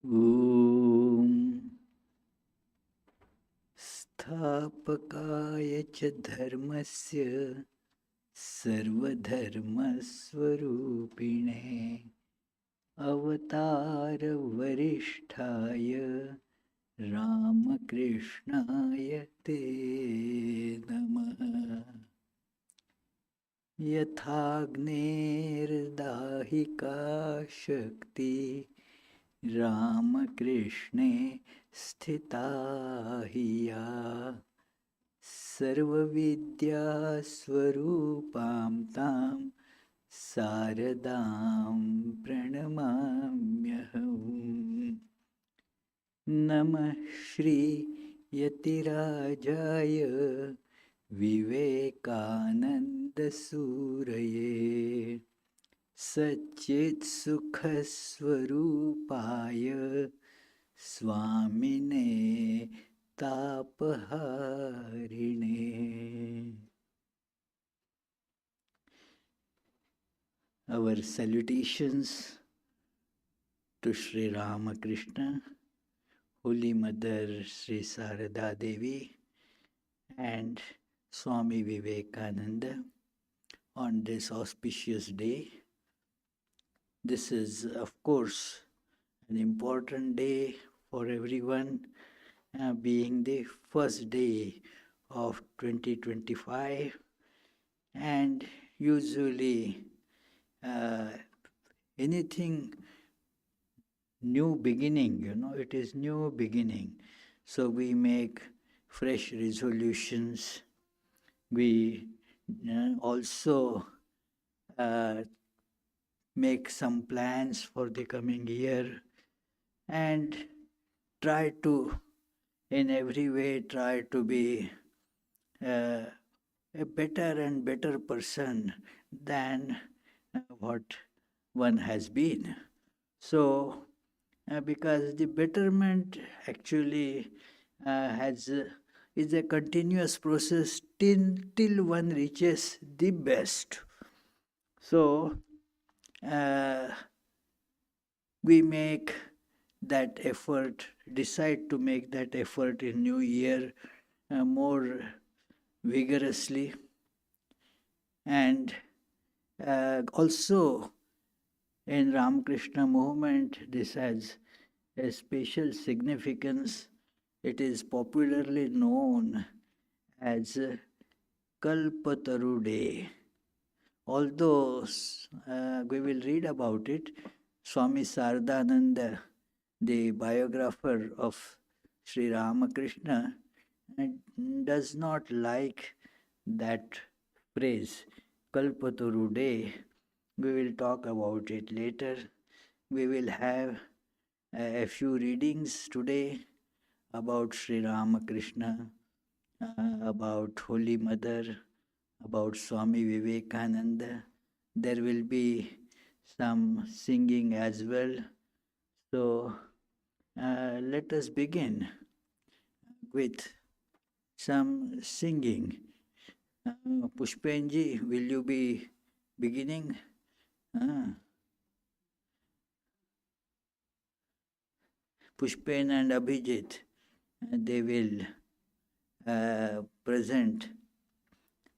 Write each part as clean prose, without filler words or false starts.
ॐ स्थापकाय च धर्मस्य सर्वधर्मस्वरूपिणे अवतारवरिष्ठाय रामकृष्णाय ते नमः। यथाग्नेर्दाहिका शक्ति रामकृष्णे स्थिता हि या सर्वविद्यास्वरूपां तां शारदां प्रणमाम्यहम्। नमः श्रीयतिराजाय विवेकानन्दसूरये सच्चित्सुखस्वरूपाय स्वामिने तापहारिणे। Our salutations to Sri Ramakrishna, Holy Mother Sri Sarada Devi, and Swami Vivekananda on this auspicious day. This is, of course, an important day for everyone, being the first day of 2025, and usually anything new beginning, it is new beginning. So we make fresh resolutions. We also make some plans for the coming year and try to, in every way, try to be a better and better person than what one has been. So, because the betterment actually is a continuous process till one reaches the best. So, we make that effort, decide to make that effort in New Year more vigorously, and also in Ramakrishna movement this has a special significance. It is popularly known as Kalpataru Day. Although we will read about it, Swami Sardananda, the biographer of Sri Ramakrishna, does not like that phrase, Kalpataru Day. We will talk about it later. We will have a few readings today about Sri Ramakrishna, about Holy Mother, about Swami Vivekananda. There will be some singing as well. So let us begin with some singing. Pushpenji, will you be beginning? Pushpen and Abhijit, they will present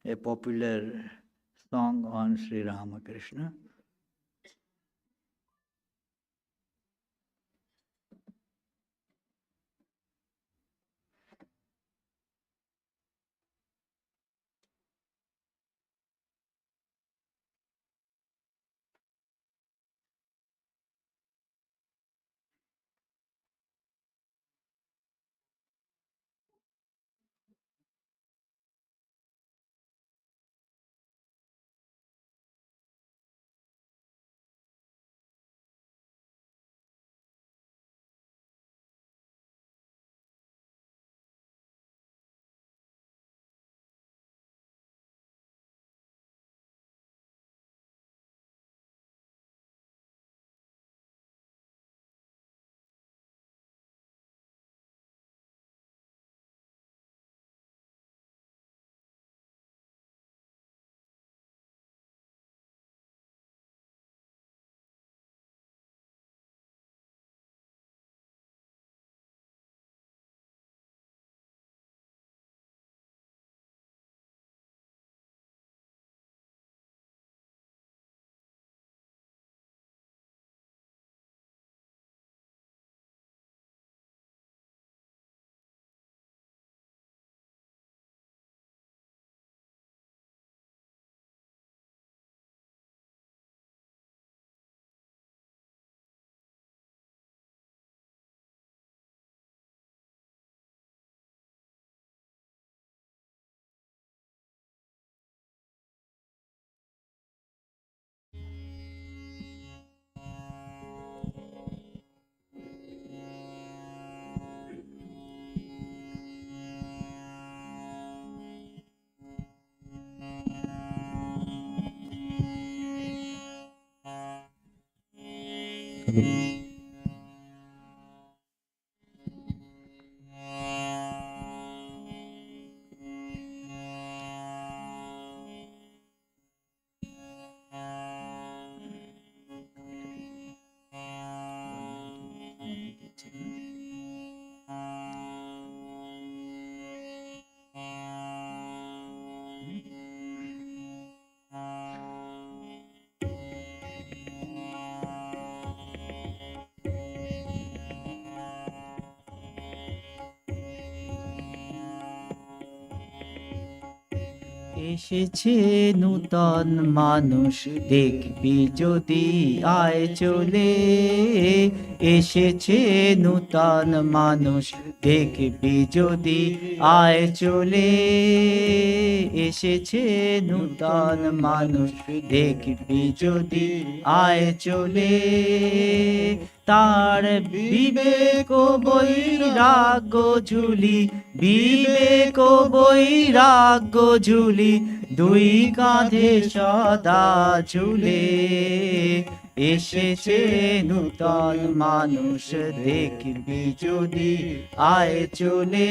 a popular song on Sri Ramakrishna. এসেছে নূতন মানুষ দেখবি যদি আয় চলে, এসেছে নূতন মানুষ দেখবি যদি আয় চলে, এসেছে নূতন মানুষ দেখবি যদি আয় চলে, তার বিবেক বৈরাগ্য ঝুলি, বিবেক বৈরাগ্য ঝুলি দুই কাঁধে সদা ঝুলে, এসেছে নূতন মানুষ দেখবি যদি আয় চলে,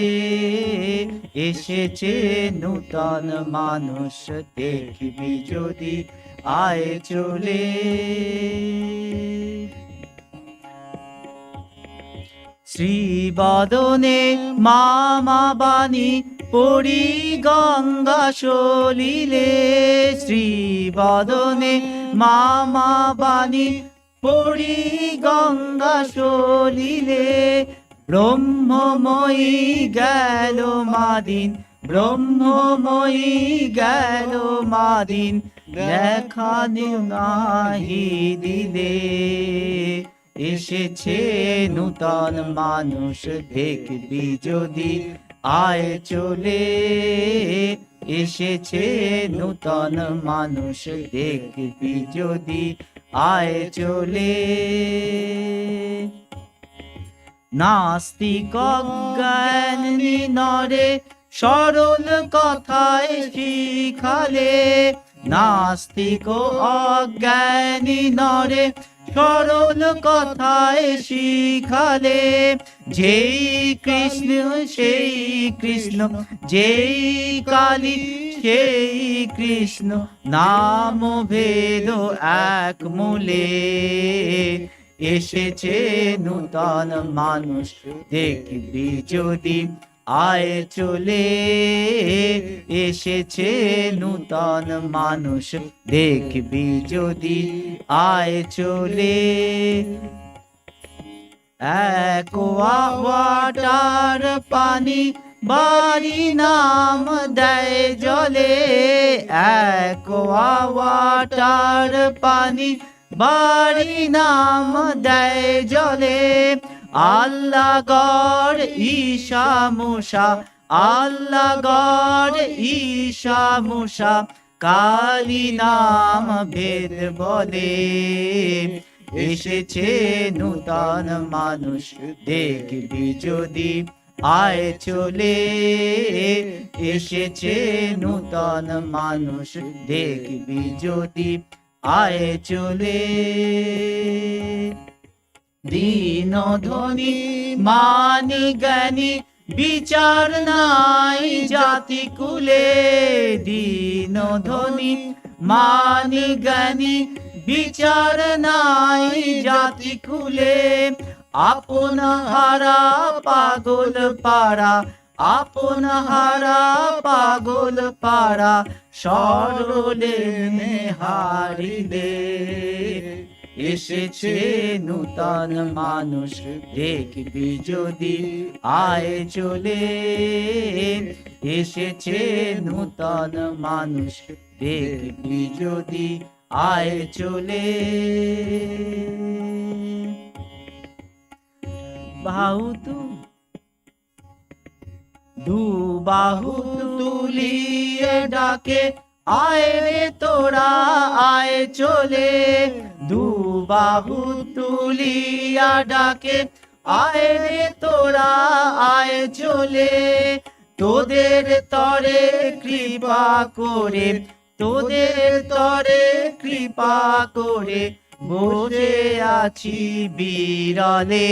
এসেছে নূতন মানুষ দেখবি যদি আয় চলে। শ্রীবদনে মামা বাণী পড়ি গঙ্গা সলিলে, শ্রীবদনে মামা বাণী পড়ি গঙ্গা সলিলে, ব্রহ্মময়ী গেল মাদিন, ব্রহ্মময়ী গেল মাদিন দেখা নাহি দিলে, এসেছে নূতন মানুষ দেখবি যদি আয় চলে, এসেছে নূতন মানুষ দেখবি যদি আয় চলে। নাস্তিক অজ্ঞানী নরে সরল কথায় শিখালে, নাস্তিক অজ্ঞানী নরে সরল কথায় শিখালে, যেই কৃষ্ণ সেই কৃষ্ণ, যেই কালী সেই কৃষ্ণ, নাম ভেদ এক মূলে, এসেছে নূতন মানুষ দেখবি যদি আয় চলে, এসেছে নূতন মানুষ দেখবি যদি আয় চলে। একোয়া ওয়াটার পানি বাড়ি নাম দেয় জলে, একোয়া ওয়াটার পানি বাড়ি নাম দেয় জলে, আল্লাহ গড় ঈশা মুসা, আল্লাহ গড় ঈশা মুসা কালী নাম ভেদ বলে, এসেছে নূতন মানুষ দেখবি যদি আয় চলে, এসেছে নূতন মানুষ দেখবি যদি আয় চলে। দীন ধনী মানি জ্ঞানী বিচার নাই জাতি কুলে, দীন ধনী মানি জ্ঞানী বিচার নাই জাতি কুলে, আপন হারা পাগল পাড়া, আপন হারা পাগল পাড়া সরলে হারিলে, এসেছে নূতন মানুষ দেখবি যদি আয় চলে, এসেছে নূতন মানুষ দেখবি যদি আয় চলে। বাহু দু বাহু তুলিয়ে ডাকে আয় রে তোরা আয় চলে, দু বাহু তুলিয়া ডাকে আয় রে তোরা আয় চলে, তোদের তরে কৃপা করে, তোদের তরে কৃপা করে বসে আছি বিরলে,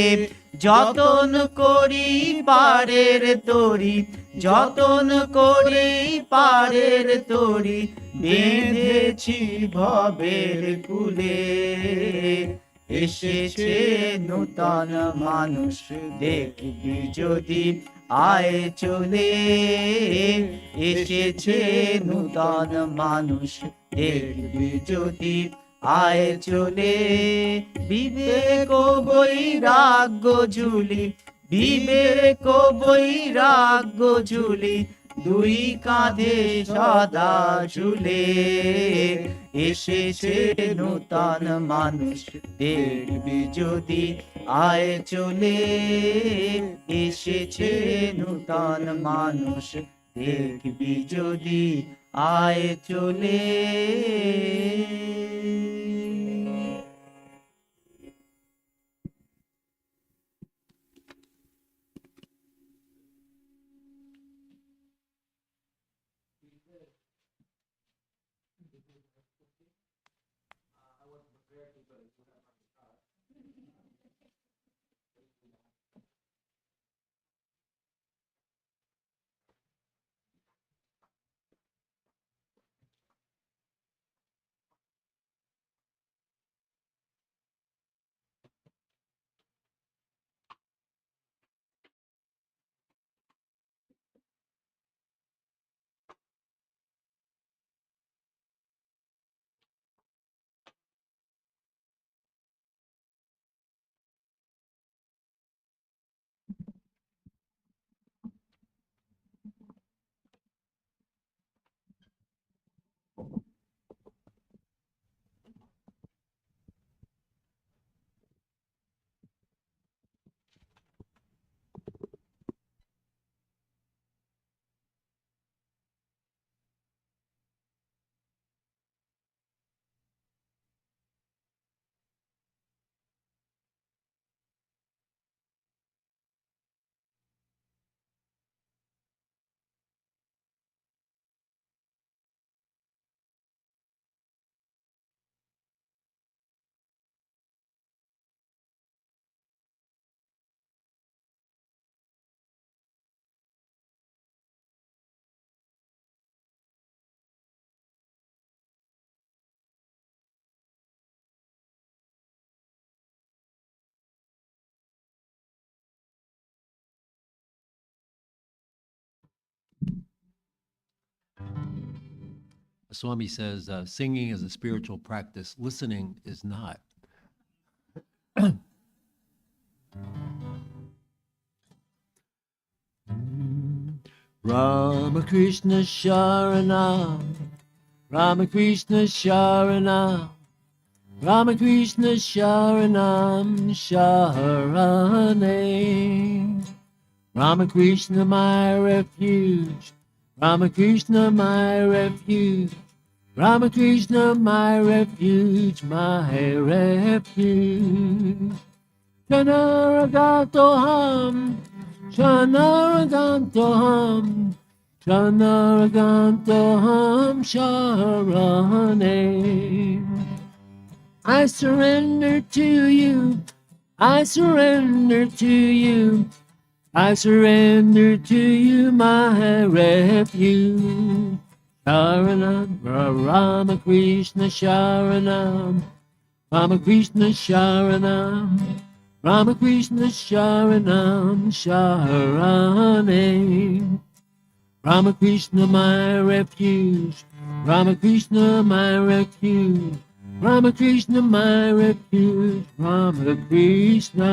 যতন করি পারের তরি, যতন করি পারের তরি, বেঁধেছি ভবের কুলে। এসেছে নূতন মানুষ দেখবি যদি, আয় চলে। এসেছে নূতন মানুষ দেখবি যদি, আয় চলে। বিবেক বৈরাগ্য ঝুলি, বিবেক বৈরাগ্য ঝুলি, দুই কাঁধে সদা ঝুলে। এসেছে নূতন মানুষ দেখবি যদি, আয় চলে। এসেছে নূতন মানুষ দেখবি যদি, আয় চলে। Swami says singing is a spiritual practice, listening is not. Ramakrishna Sharanam, Ramakrishna Sharanam, Ramakrishna Sharanam Sharane. Ramakrishna my refuge, Ramakrishna my refuge, Ramakrishna my refuge, my refuge. Chanaragantoham, Chanaragantoham, Chanaragantoham Sharane. I surrender to you, I surrender to you, I surrender to you, my refuge. Sharanam, Ramakrishna Sharanam, Ramakrishna Sharanam, Ramakrishna Sharanam Sharane. Ramakrishna my refuge, Ramakrishna my refuge, Ramakrishna my refuge, Ramakrishna.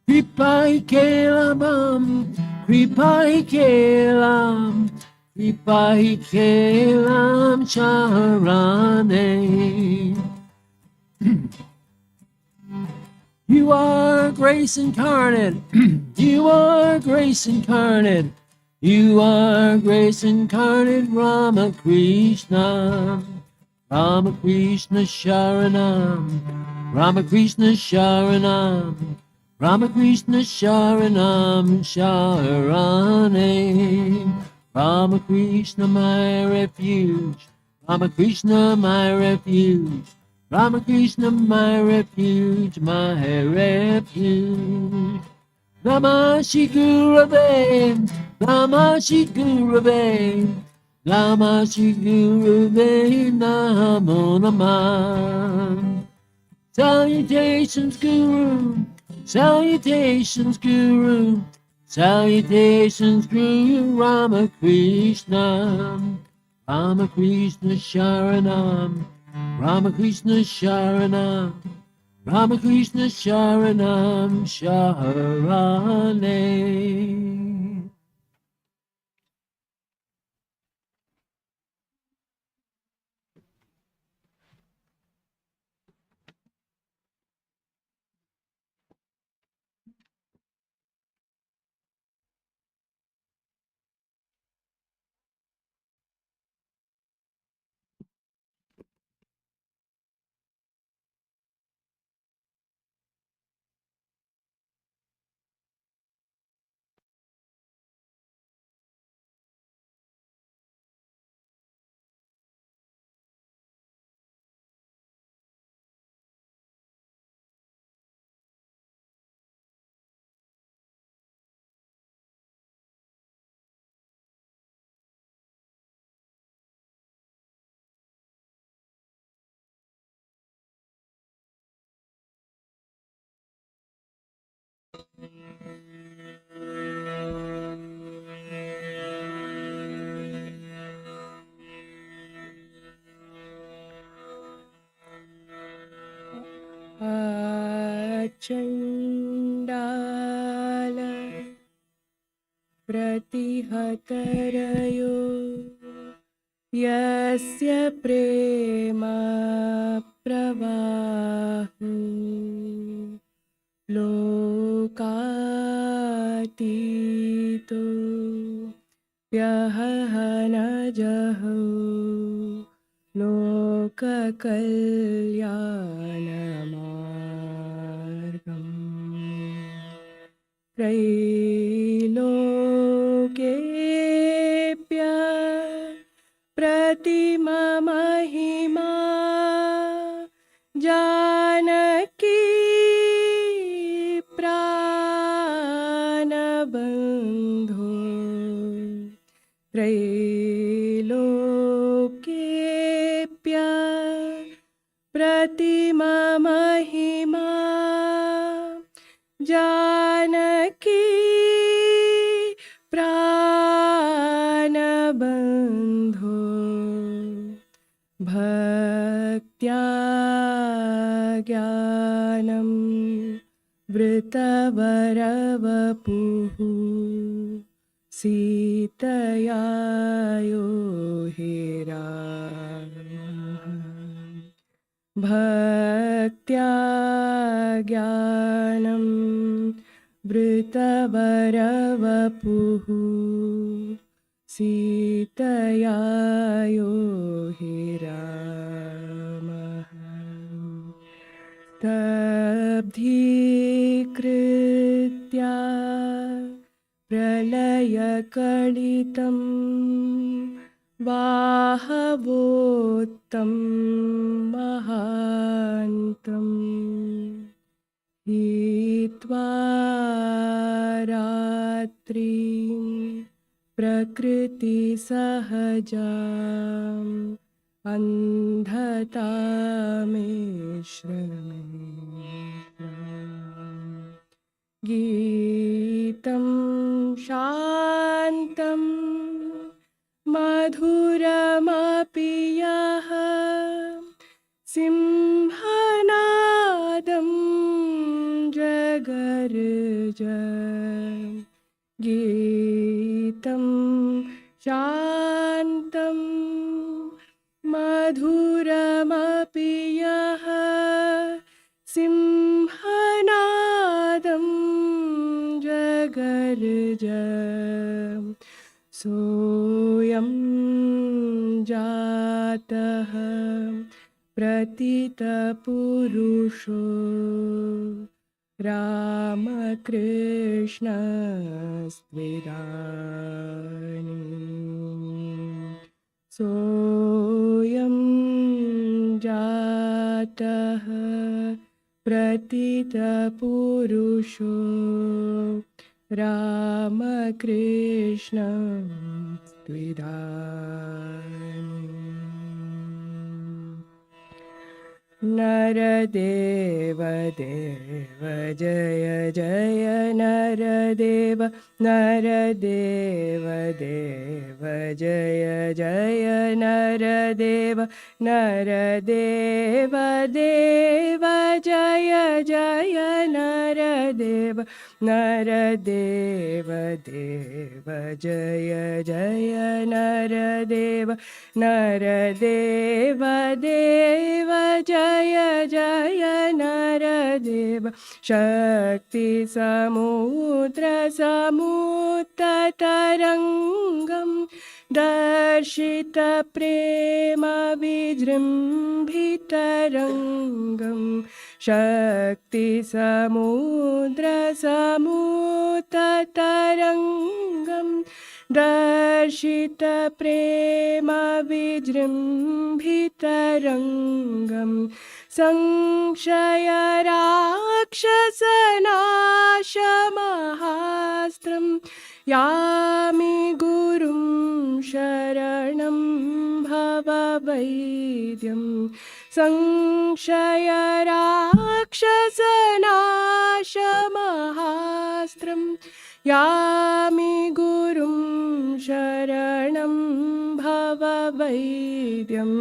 Kripai Kelam, Kripai Kelam, Kripai Kelam Charane. You are grace incarnate, you are grace incarnate, you are grace incarnate, Ramakrishna. Ramakrishna Sharanam, Ramakrishna Sharanam, Ramakrishna Sharanam Sharane. Ramakrishna my refuge, Ramakrishna, my refuge. Ramakrishna, my refuge, my refuge. Lama Shigurave, Lama Shigurave, Lama Shigurave, Namo Namah. Salutations, Guru, salutations, Guru, salutations, Guru Ramakrishna, Ramakrishna Sharanam, Ramakrishna Sharanam. Ramakrishna Sharanam Sharane. चण्डाल प्रतिहतरयो यस्य प्रेम प्रवाहो लोकातीतो व्यहनजहो लोककल्याणमार्गम् त्रैलोक्येऽप्य प्रतिममहिमा जानकी प्राणबन्धो त्रैलोक्येऽप्य प्रतिममहिमा जानकी प्राणबन्धो भक्त्या ज्ञानं वृतवरवपुः सीतया योहिरा भक्त्या ज्ञानं वृतवरवपुः सीतया योहिरामः स्तब्धीकृत्या प्रलयकलितं वाहवोत्तं महान्तं हित्वा रात्रिं प्रकृतिसहजाम् अन्धतामेश्रमेश्रम् गीतं शान्तं मधुरमपि यः सिंहनादं जगर्ज गीतं शान्तं मधुरमपि यः सिंहनादं जगर्ज सोऽयं जातः प्रतितपुरुषो रामकृष्णस्त्विदानीं सोऽयं जातः प्रतितपुरुषो रामकृष्णं द्विधाम् नरदेव देव जय जय नरदेव नरदेव देव जय जय नरदेव नरदेव देव जय जय नरदेव नरदेव देव जय जय नरदेव नरदेव देव जय जय नरदेव शक्ति समुद्र समुत्ततरङ्गं दर्शित प्रेम विजृम्भितरङ्गं शक्ति समुद्र समुत्ततरङ्गं दर्शित प्रेम विजृम्भितरङ्गं संशय राक्षसनाशमहास्त्रं यामि गुरुं शरणं भववैद्यं संशय राक्षसनाशमहास्त्रं यामि गुरुं शरणं भववैद्यं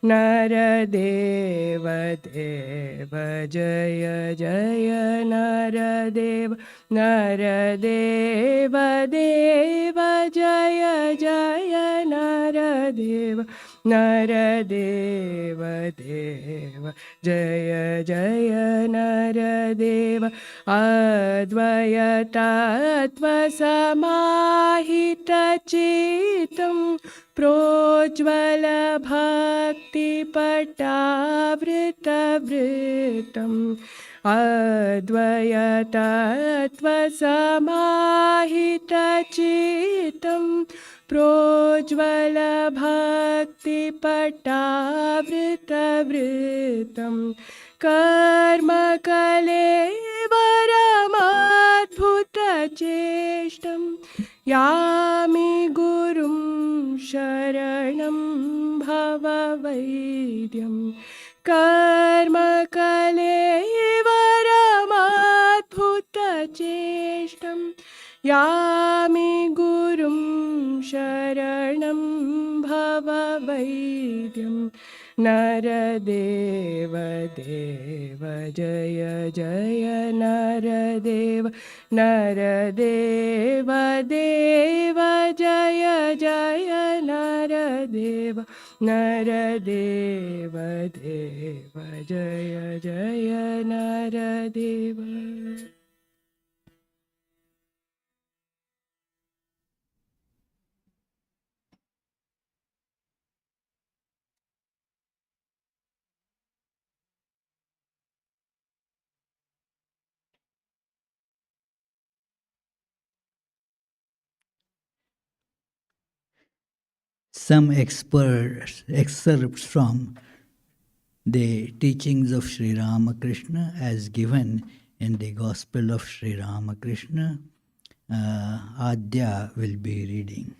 नरदेव देव जय जय नरदेव नरदेव देव जय जय नरदेव नरदेव देव जय जय नरदेव अद्वयतत्त्वसमाहितचित्तं प्रोज्ज्वल भक्तिपटावृतवृत्तम् अद्वयतत्त्वसमाहितचित्तं प्रोज्ज्वल भक्तिपटावृतवृत्तं कर्मकलेवरमद्भुतचेष्टं यामि गुरुं शरणं भववैद्यं कर्मकलेवरमद्भुतचेष्टं यामि गुरुं शरणं भववैद्यं नरदेव देव जय जय नरदेव नरदेव देव जय जय नरदेव नरदेव देव जय जय Nardev Some excerpts from the teachings of Sri Ramakrishna as given in the Gospel of Sri Ramakrishna. Adya will be reading.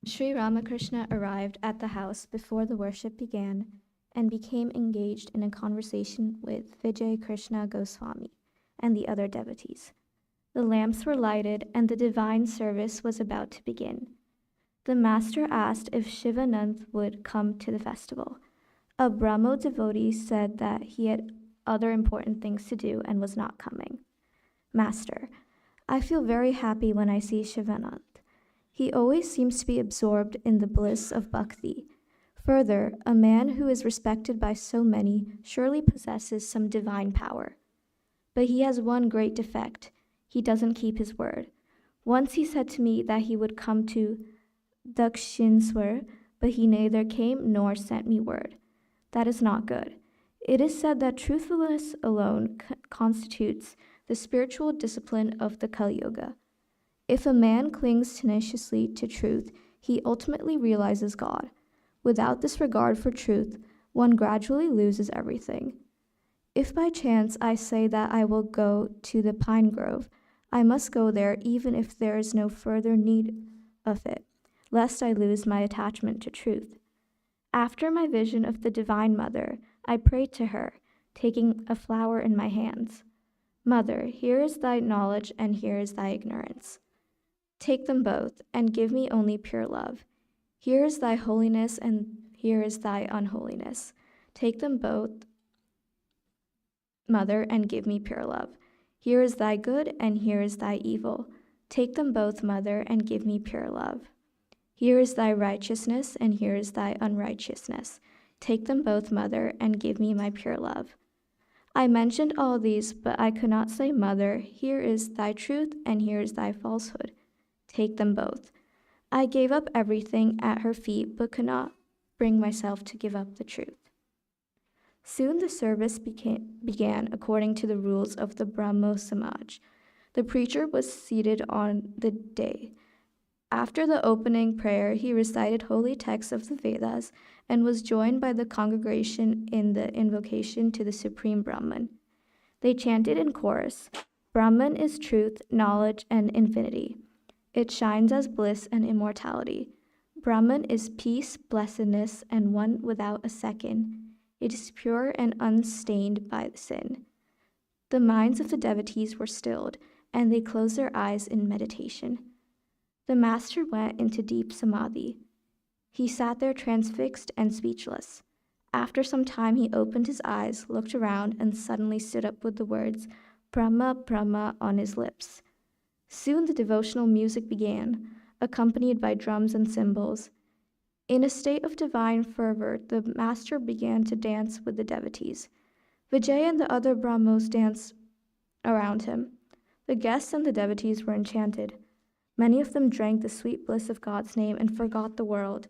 Sri Ramakrishna arrived at the house before the worship began and became engaged in a conversation with Vijay Krishna Goswami and the other devotees. The lamps were lighted and the divine service was about to begin. The master asked if Shivanand would come to the festival. A Brahmo devotee said that he had other important things to do and was not coming. Master, I feel very happy when I see Shivanand. He always seems to be absorbed in the bliss of bhakti. Further, a man who is respected by so many surely possesses some divine power. But he has one great defect. He doesn't keep his word. Once he said to me that he would come to Dakshineswar, but he neither came nor sent me word. That is not good. It is said that truthfulness alone constitutes the spiritual discipline of the Kali Yuga. If a man clings tenaciously to truth, he ultimately realizes God. Without this regard for truth, one gradually loses everything. If by chance I say that I will go to the pine grove, I must go there even if there is no further need of it, lest I lose my attachment to truth. After my vision of the Divine Mother, I prayed to her, taking a flower in my hands. Mother, here is thy knowledge and here is thy ignorance. Take them both, and give me only pure love. Here is thy holiness and here is thy unholiness. Take them both, Mother, and give me pure love. Here is thy good and here is thy evil. Take them both, Mother, and give me pure love. Here is thy righteousness and here is thy unrighteousness. Take them both, Mother, and give me my pure love. I mentioned all these, but I could not say, Mother, here is thy truth and here is thy falsehood. Take them both. I gave up everything at her feet, but could not bring myself to give up the truth. Soon the service began according to the rules of the Brahmo Samaj. The preacher was seated on the day. After the opening prayer, he recited holy texts of the Vedas and was joined by the congregation in the invocation to the Supreme Brahman. They chanted in chorus, Brahman is truth, knowledge, and infinity. It shines as bliss and immortality. Brahman is peace, blessedness, and one without a second. It is pure and unstained by sin. The minds of the devotees were stilled, and they closed their eyes in meditation. The master went into deep samadhi. He sat there transfixed and speechless. After some time, he opened his eyes, looked around, and suddenly stood up with the words, Brahma, Brahma, on his lips. Soon the devotional music began, accompanied by drums and cymbals. In a state of divine fervor, the master began to dance with the devotees. Vijay and the other Brahmos danced around him. The guests and the devotees were enchanted. Many of them drank the sweet bliss of God's name and forgot the world.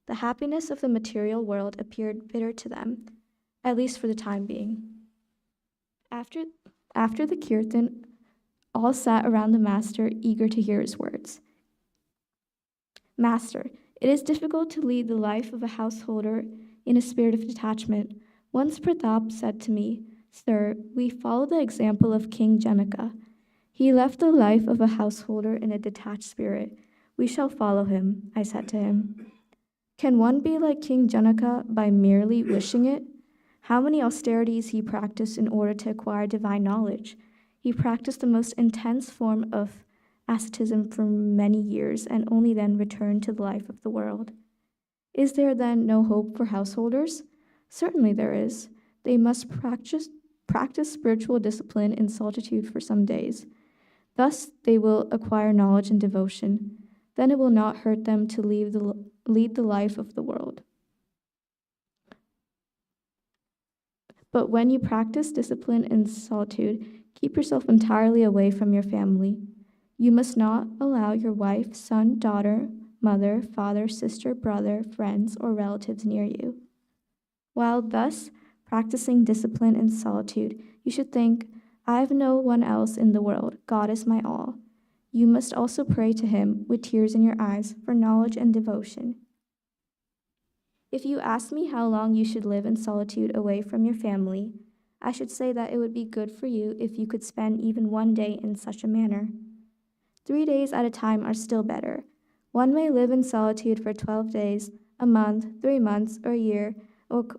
The happiness of the material world appeared bitter to them, at least for the time being. After the kirtan, all sat around the master, eager to hear his words. Master, it is difficult to lead the life of a householder in a spirit of detachment. Once Pratap said to me, Sir, we follow the example of King Janaka. He left the life of a householder in a detached spirit. We shall follow him, I said to him. Can one be like King Janaka by merely wishing it? How many austerities he practiced in order to acquire divine knowledge. He practiced the most intense form of asceticism for many years and only then returned to the life of the world. Is there then no hope for householders? Certainly there is. They must practice spiritual discipline in solitude for some days. Thus they will acquire knowledge and devotion. Then it will not hurt them to lead the life of the world. But when you practice discipline in solitude, keep yourself entirely away from your family. You must not allow your wife, son, daughter, mother, father, sister, brother, friends, or relatives near you. While thus practicing discipline in solitude, you should think, I have no one else in the world. God is my all. You must also pray to him with tears in your eyes for knowledge and devotion. If you ask me how long you should live in solitude away from your family, I should say that it would be good for you if you could spend even one day in such a manner. 3 days at a time are still better. One may live in solitude for 12 days, a month, 3 months, or a year,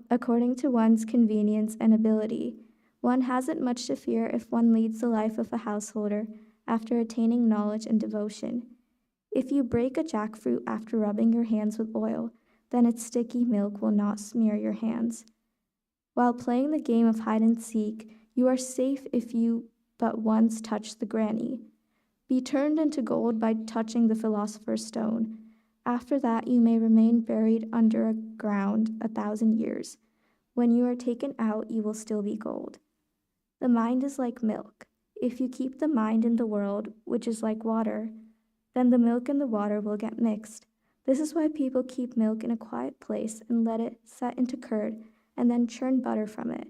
according to one's convenience and ability. One hasn't much to fear if one leads the life of a householder after attaining knowledge and devotion. If you break a jackfruit after rubbing your hands with oil, then its sticky milk will not smear your hands. While playing the game of hide and seek, you are safe if you but once touch the granny. Be turned into gold by touching the philosopher's stone. After that, you may remain buried underground 1,000 years. When you are taken out, you will still be gold. The mind is like milk. If you keep the mind in the world, which is like water, then the milk and the water will get mixed. This is why people keep milk in a quiet place and let it set into curd, and then churn butter from it.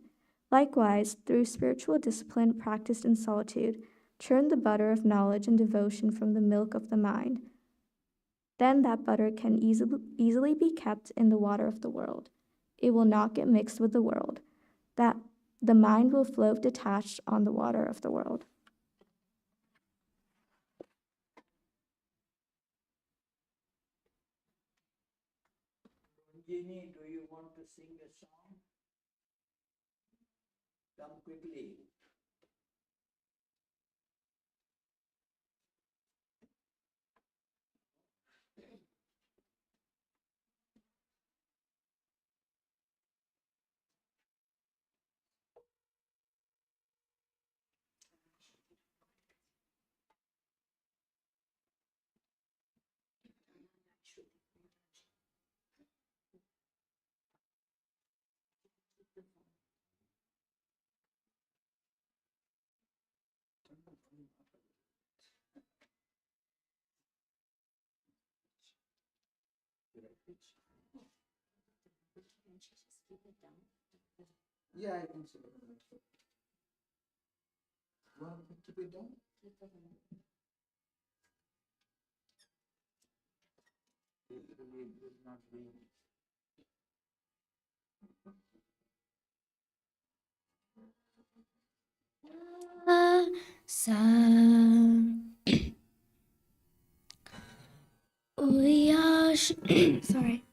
Likewise, through spiritual discipline practiced in solitude, churn the butter of knowledge and devotion from the milk of the mind. Then that butter can easily be kept in the water of the world. It will not get mixed with the world. That the mind will float detached on the water of the world. Ginny, do you want to sing a song? Come quickly. Yeah, I can see it. Want to keep it down? It will not be. Sa Uyash sorry.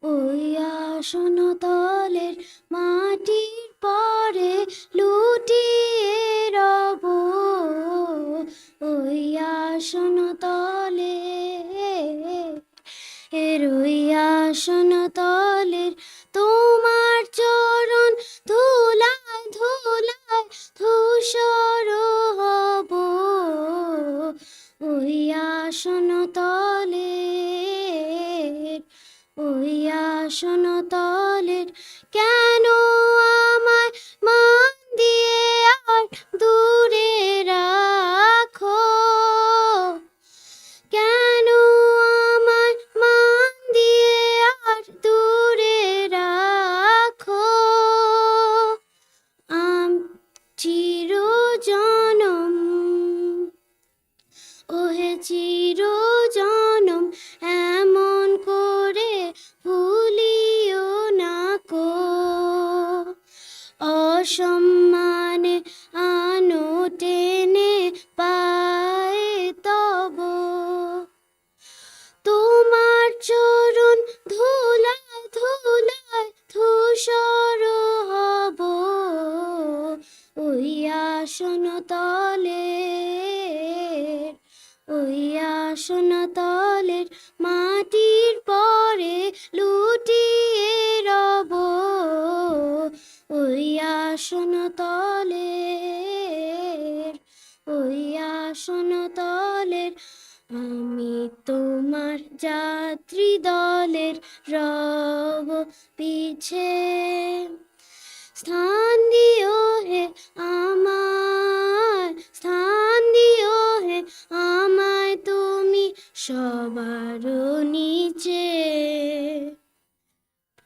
ওই আসনতলের মাটির পরে লুটিয়ে রব ওই আসনতলের তোমার চরণ ধুলায় ধুলায় ধূসর হব ওই আসনতলের কেন আমায় মান দিয়ে আর দূরে রাখো কেন আমায় মান দিয়ে আর দূরে রাখো চিরজনম ওহে চিরজনম এমন করে ভুলিও না কো অসম্মানে আনো টেনে পায়ে তব তোমার চরণ ধুলায় ধুলায় ধূসর হব ওই আসনতলের মাটির পরে লুটিয়ে রব ওই আসনতলের আমি তোমার যাত্রী দলের রব পিছে স্থান দিও হে আমায় তুমি সবার নিচে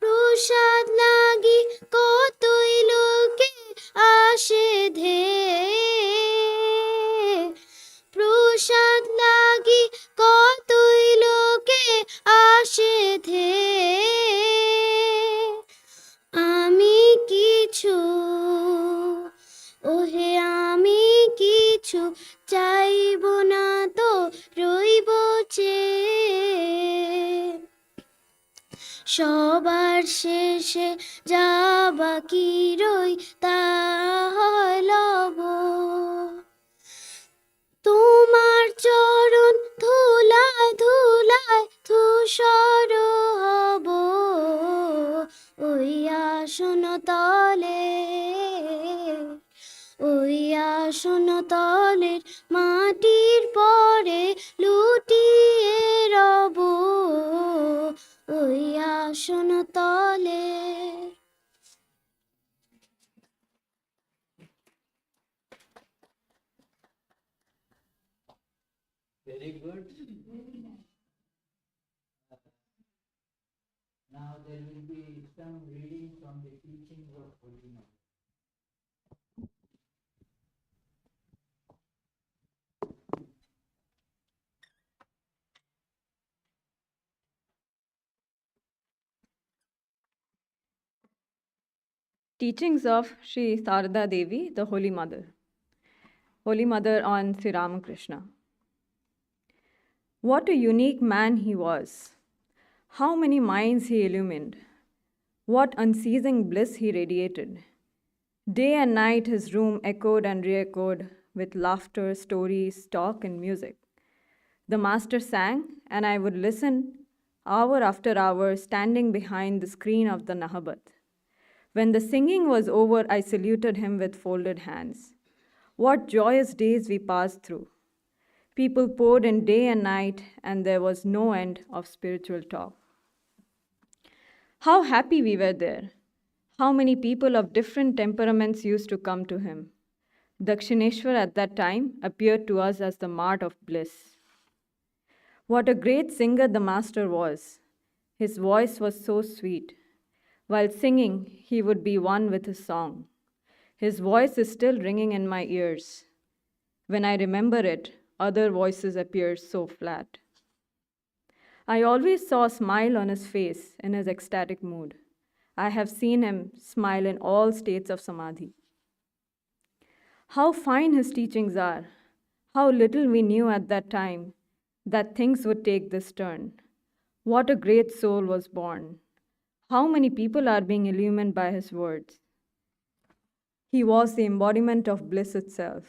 প্রসাদ লাগি কতই লোকে আসে প্রসাদ লাগি কতই লোকে আসে আমি কিছু চাইব না তো রইব চেয়ে সবার শেষে যা বাকি রই তা লব তোমার চরণ ধুলায় ধুলায় ধূসর হব ওই আসনতলের মাটির পরে লুটিয়ে রব ওই আসনতলে Very good. Now there will be some reading from the teachings of Holy Mother. Teachings of Sri Sarada Devi, the Holy Mother. Holy Mother on Sri Ramakrishna. What a unique man he was. How many minds he illumined. What unceasing bliss he radiated. Day and night his room echoed and re-echoed with laughter, stories, talk, and music. The master sang, and I would listen hour after hour standing behind the screen of the Nahabat. When the singing was over, I saluted him with folded hands. What joyous days we passed through. People poured in day and night, and there was no end of spiritual talk. How happy we were there. How many people of different temperaments used to come to him. Dakshineshwar at that time appeared to us as the mart of bliss. What a great singer the master was. His voice was so sweet. While singing, he would be one with his song. His voice is still ringing in my ears. When I remember it, other voices appear so flat. I always saw a smile on his face in his ecstatic mood. I have seen him smile in all states of samadhi. How fine his teachings are. How little we knew at that time that things would take this turn. What a great soul was born. How many people are being illumined by his words. He was the embodiment of bliss itself.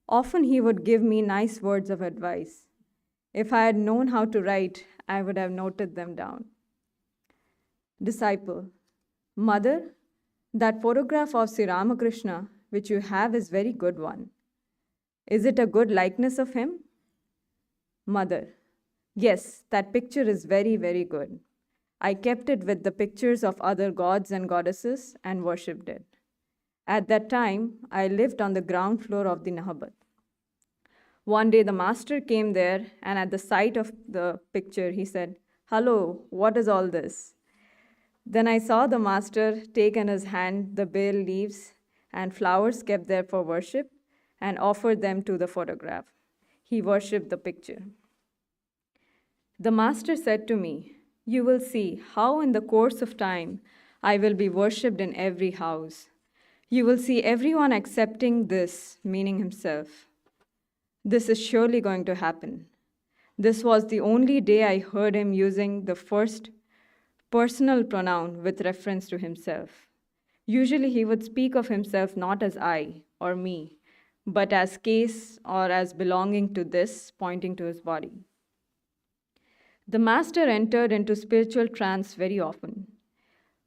Often he would give me nice words of advice. If I had known how to write, I would have noted them down. Disciple, Mother, that photograph of Sri Ramakrishna which you have is very good one. Is it a good likeness of him? Mother, yes, that picture is very, very good. I kept it with the pictures of other gods and goddesses and worshipped it. At that time, I lived on the ground floor of the Nahabat. One day the master came there, and at the sight of the picture, he said, "Hello, what is all this?" Then I saw the master take in his hand the bay leaves and flowers kept there for worship and offered them to the photograph. He worshipped the picture. The master said to me, "You will see how in the course of time I will be worshipped in every house. You will see everyone accepting this, meaning himself. This is surely going to happen." This was the only day I heard him using the first personal pronoun with reference to himself. Usually he would speak of himself not as I or me, but as case or as belonging to this, pointing to his body. The master entered into spiritual trance very often.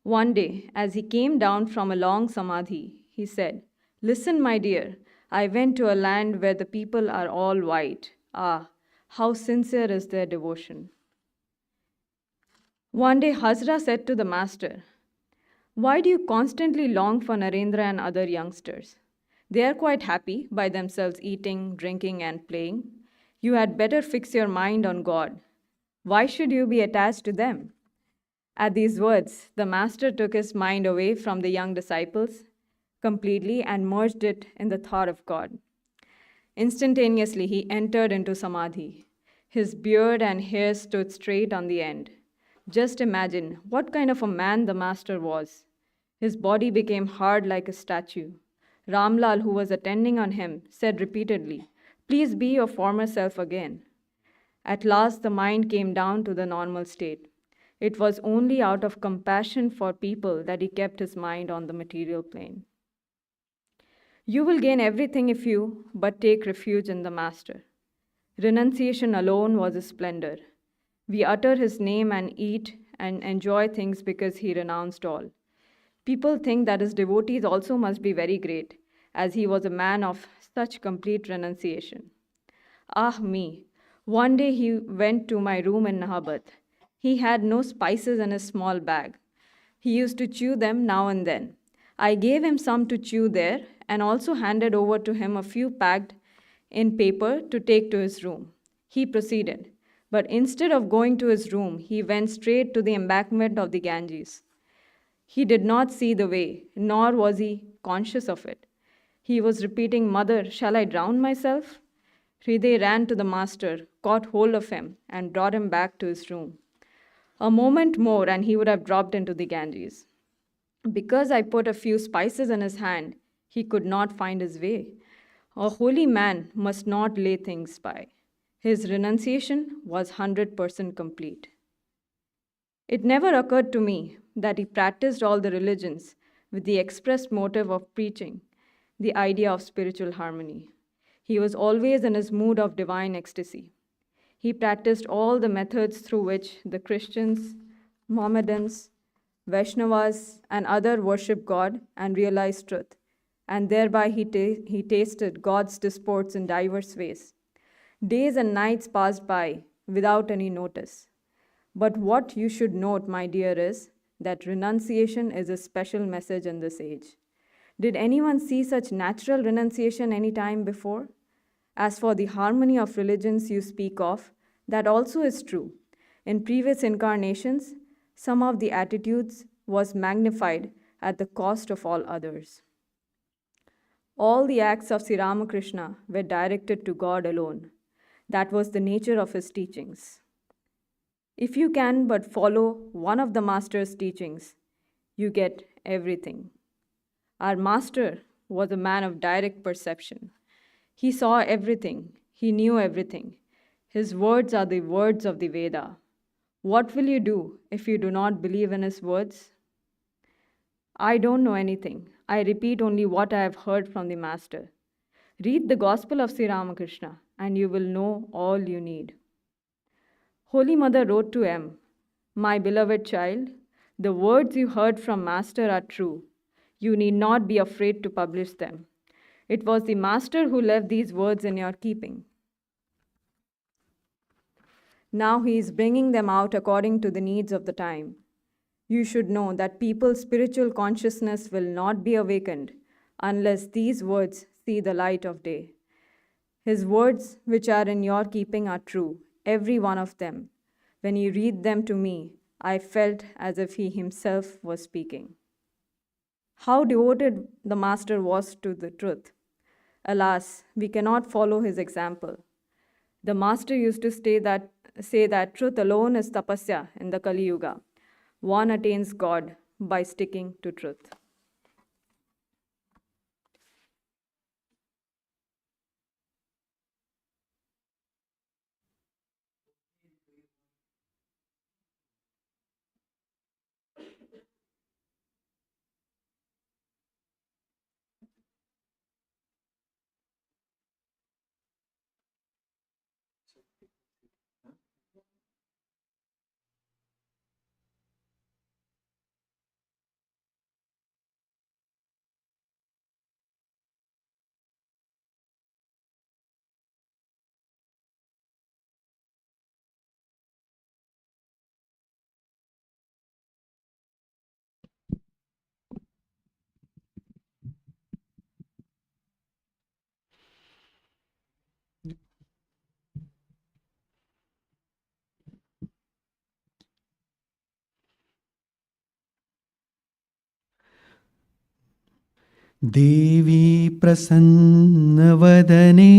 One day, as he came down from a long samadhi, he said, "Listen, my dear, I went to a land where the people are all white. Ah, how sincere is their devotion." One day, Hazra said to the master, "Why do you constantly long for Narendra and other youngsters? They are quite happy by themselves eating, drinking, and playing. You had better fix your mind on God. Why should you be attached to them?" At these words, the master took his mind away from the young disciples completely and merged it in the thought of God. Instantaneously, he entered into samadhi. His beard and hair stood straight on the end. Just imagine what kind of a man the master was. His body became hard like a statue. Ramlal, who was attending on him, said repeatedly, "Please be your former self again." At last, the mind came down to the normal state. It was only out of compassion for people that he kept his mind on the material plane. You will gain everything if you but take refuge in the Master. Renunciation alone was his splendor. We utter his name and eat and enjoy things because he renounced all. People think that his devotees also must be very great, as he was a man of such complete renunciation. Ah me! One day he went to my room in Nahabat. He had no spices in his small bag. He used to chew them now and then. I gave him some to chew there and also handed over to him a few packed in paper to take to his room. He proceeded, but instead of going to his room, he went straight to the embankment of the Ganges. He did not see the way, nor was he conscious of it. He was repeating, "Mother, shall I drown myself?" Hriday ran to the master, caught hold of him, and brought him back to his room. A moment more, and he would have dropped into the Ganges. Because I put a few spices in his hand, he could not find his way. A holy man must not lay things by. His renunciation was 100% complete. It never occurred to me that he practiced all the religions with the express motive of preaching the idea of spiritual harmony. He was always in his mood of divine ecstasy. He practiced all the methods through which the Christians, Mohammedans, Vaishnavas, and others worship God and realize truth, and thereby he tasted God's disports in diverse ways. Days and nights passed by without any notice. But what you should note, my dear, is that renunciation is a special message in this age. Did anyone see such natural renunciation any time before? As for the harmony of religions you speak of, that also is true. In previous incarnations, some of the attitudes was magnified at the cost of all others. All the acts of Sri Ramakrishna were directed to God alone. That was the nature of his teachings. If you can but follow one of the master's teachings, you get everything. Our master was a man of direct perception. He saw everything. He knew everything. His words are the words of the Veda. What will you do if you do not believe in his words? I don't know anything. I repeat only what I have heard from the master. Read the Gospel of Sri Ramakrishna and you will know all you need. Holy Mother wrote to M, "My beloved child, the words you heard from Master are true. You need not be afraid to publish them. It was the Master who left these words in your keeping. Now he is bringing them out according to the needs of the time. You should know that people's spiritual consciousness will not be awakened unless these words see the light of day. His words, which are in your keeping, are true, every one of them. When you read them to me, I felt as if he himself was speaking." How devoted the master was to the truth. Alas, we cannot follow his example. The master used to say that truth alone is tapasya in the Kali Yuga. One attains God by sticking to truth. देवी प्रसन्नवदने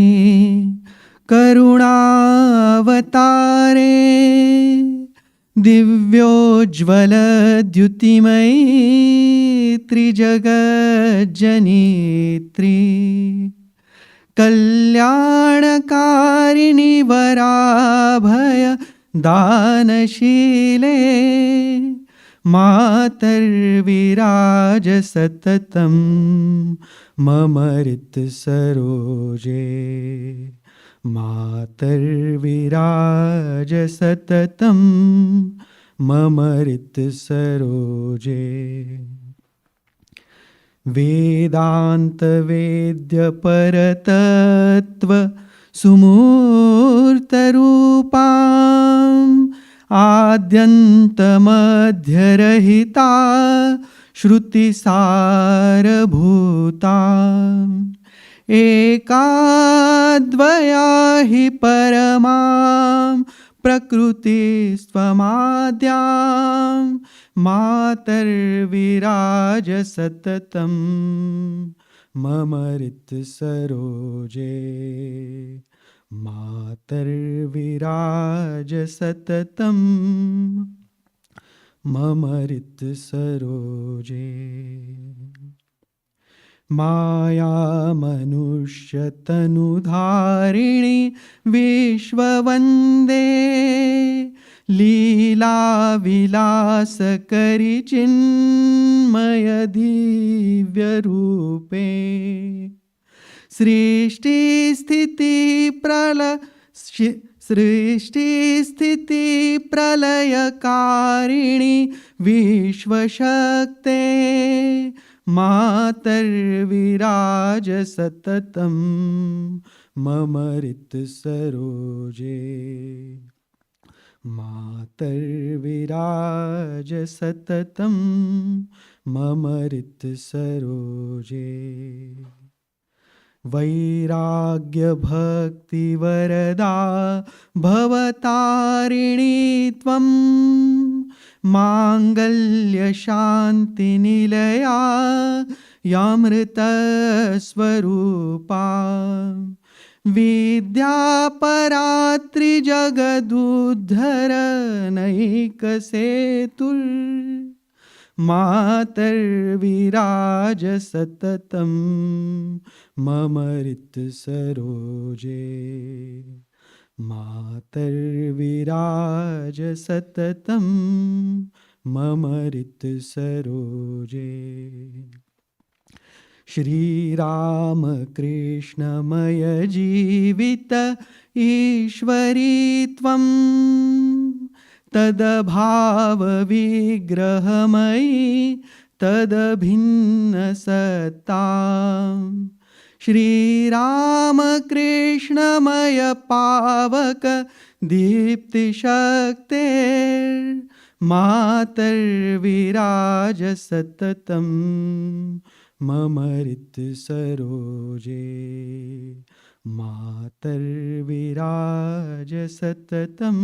करुणावतारे दिव्योज्ज्वलद्युतिमयी त्रिजगज्जनेत्री कल्याणकारिणि वराभय दानशीले मातर्विराज सततं मम हृत्सरोजे मातर्विराज सततं मम हृत्सरोजे वेदान्तवेद्यपरतत्त्व सुमूर्तरूपाम् आद्यन्तमध्यरहिता श्रुतिसारभूता एकाद्वया हि परमां प्रकृतिस्त्वमाद्यां मातर्विराज सततं मम हृत्सरोजे मातर्विराज सततं मम हृत्सरोजे मायामनुष्यतनुधारिणि विश्ववन्दे लीलाविलासकरि चिन्मयदिव्यरूपे सृष्टिस्थितिप्रलयकारिणि विश्वशक्ते मातर्विराज सततं मम हृत्सरोजे मातर्विराज सततं मम हृत्सरोजे वैराग्यभक्तिवरदा भवतारिणी त्वं माङ्गल्यशान्तिनिलया यामृतस्वरूपा विद्यापरात्रिजगदुद्धरनैकसेतुर् मातर्विराज सततं मम हृत्सरोजे मातर्विराज सततं मम हृत्सरोजे श्रीरामकृष्णमय जीवित ईश्वरी त्वं तदभावविग्रहमयी तदभिन्नसत्तां श्रीरामकृष्णमय पावक दीप्तिशक्ते मातर्विराज सततं मम हृत्सरोजे मातर्विराज सततं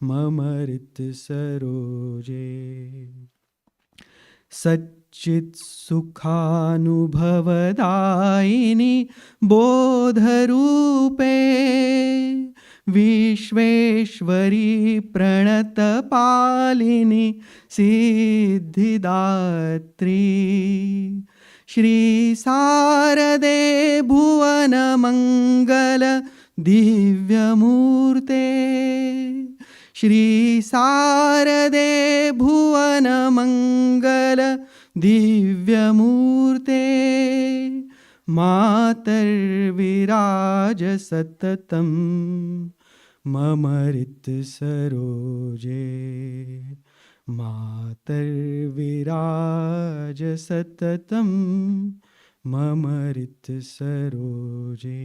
मम हृत्सरोजे सच्चित्सुखानुभवदायिनि बोधरूपे विश्वेश्वरी प्रणतपालिनि सिद्धिदात्री श्रीशारदे भुवनमङ्गल दिव्यमूर्ते श्रीशारदे भुवनमङ्गल दिव्यमूर्ते मातर्विराज सततं मम हृत्सरोजे मातर्विराज सततं मम हृत्सरोजे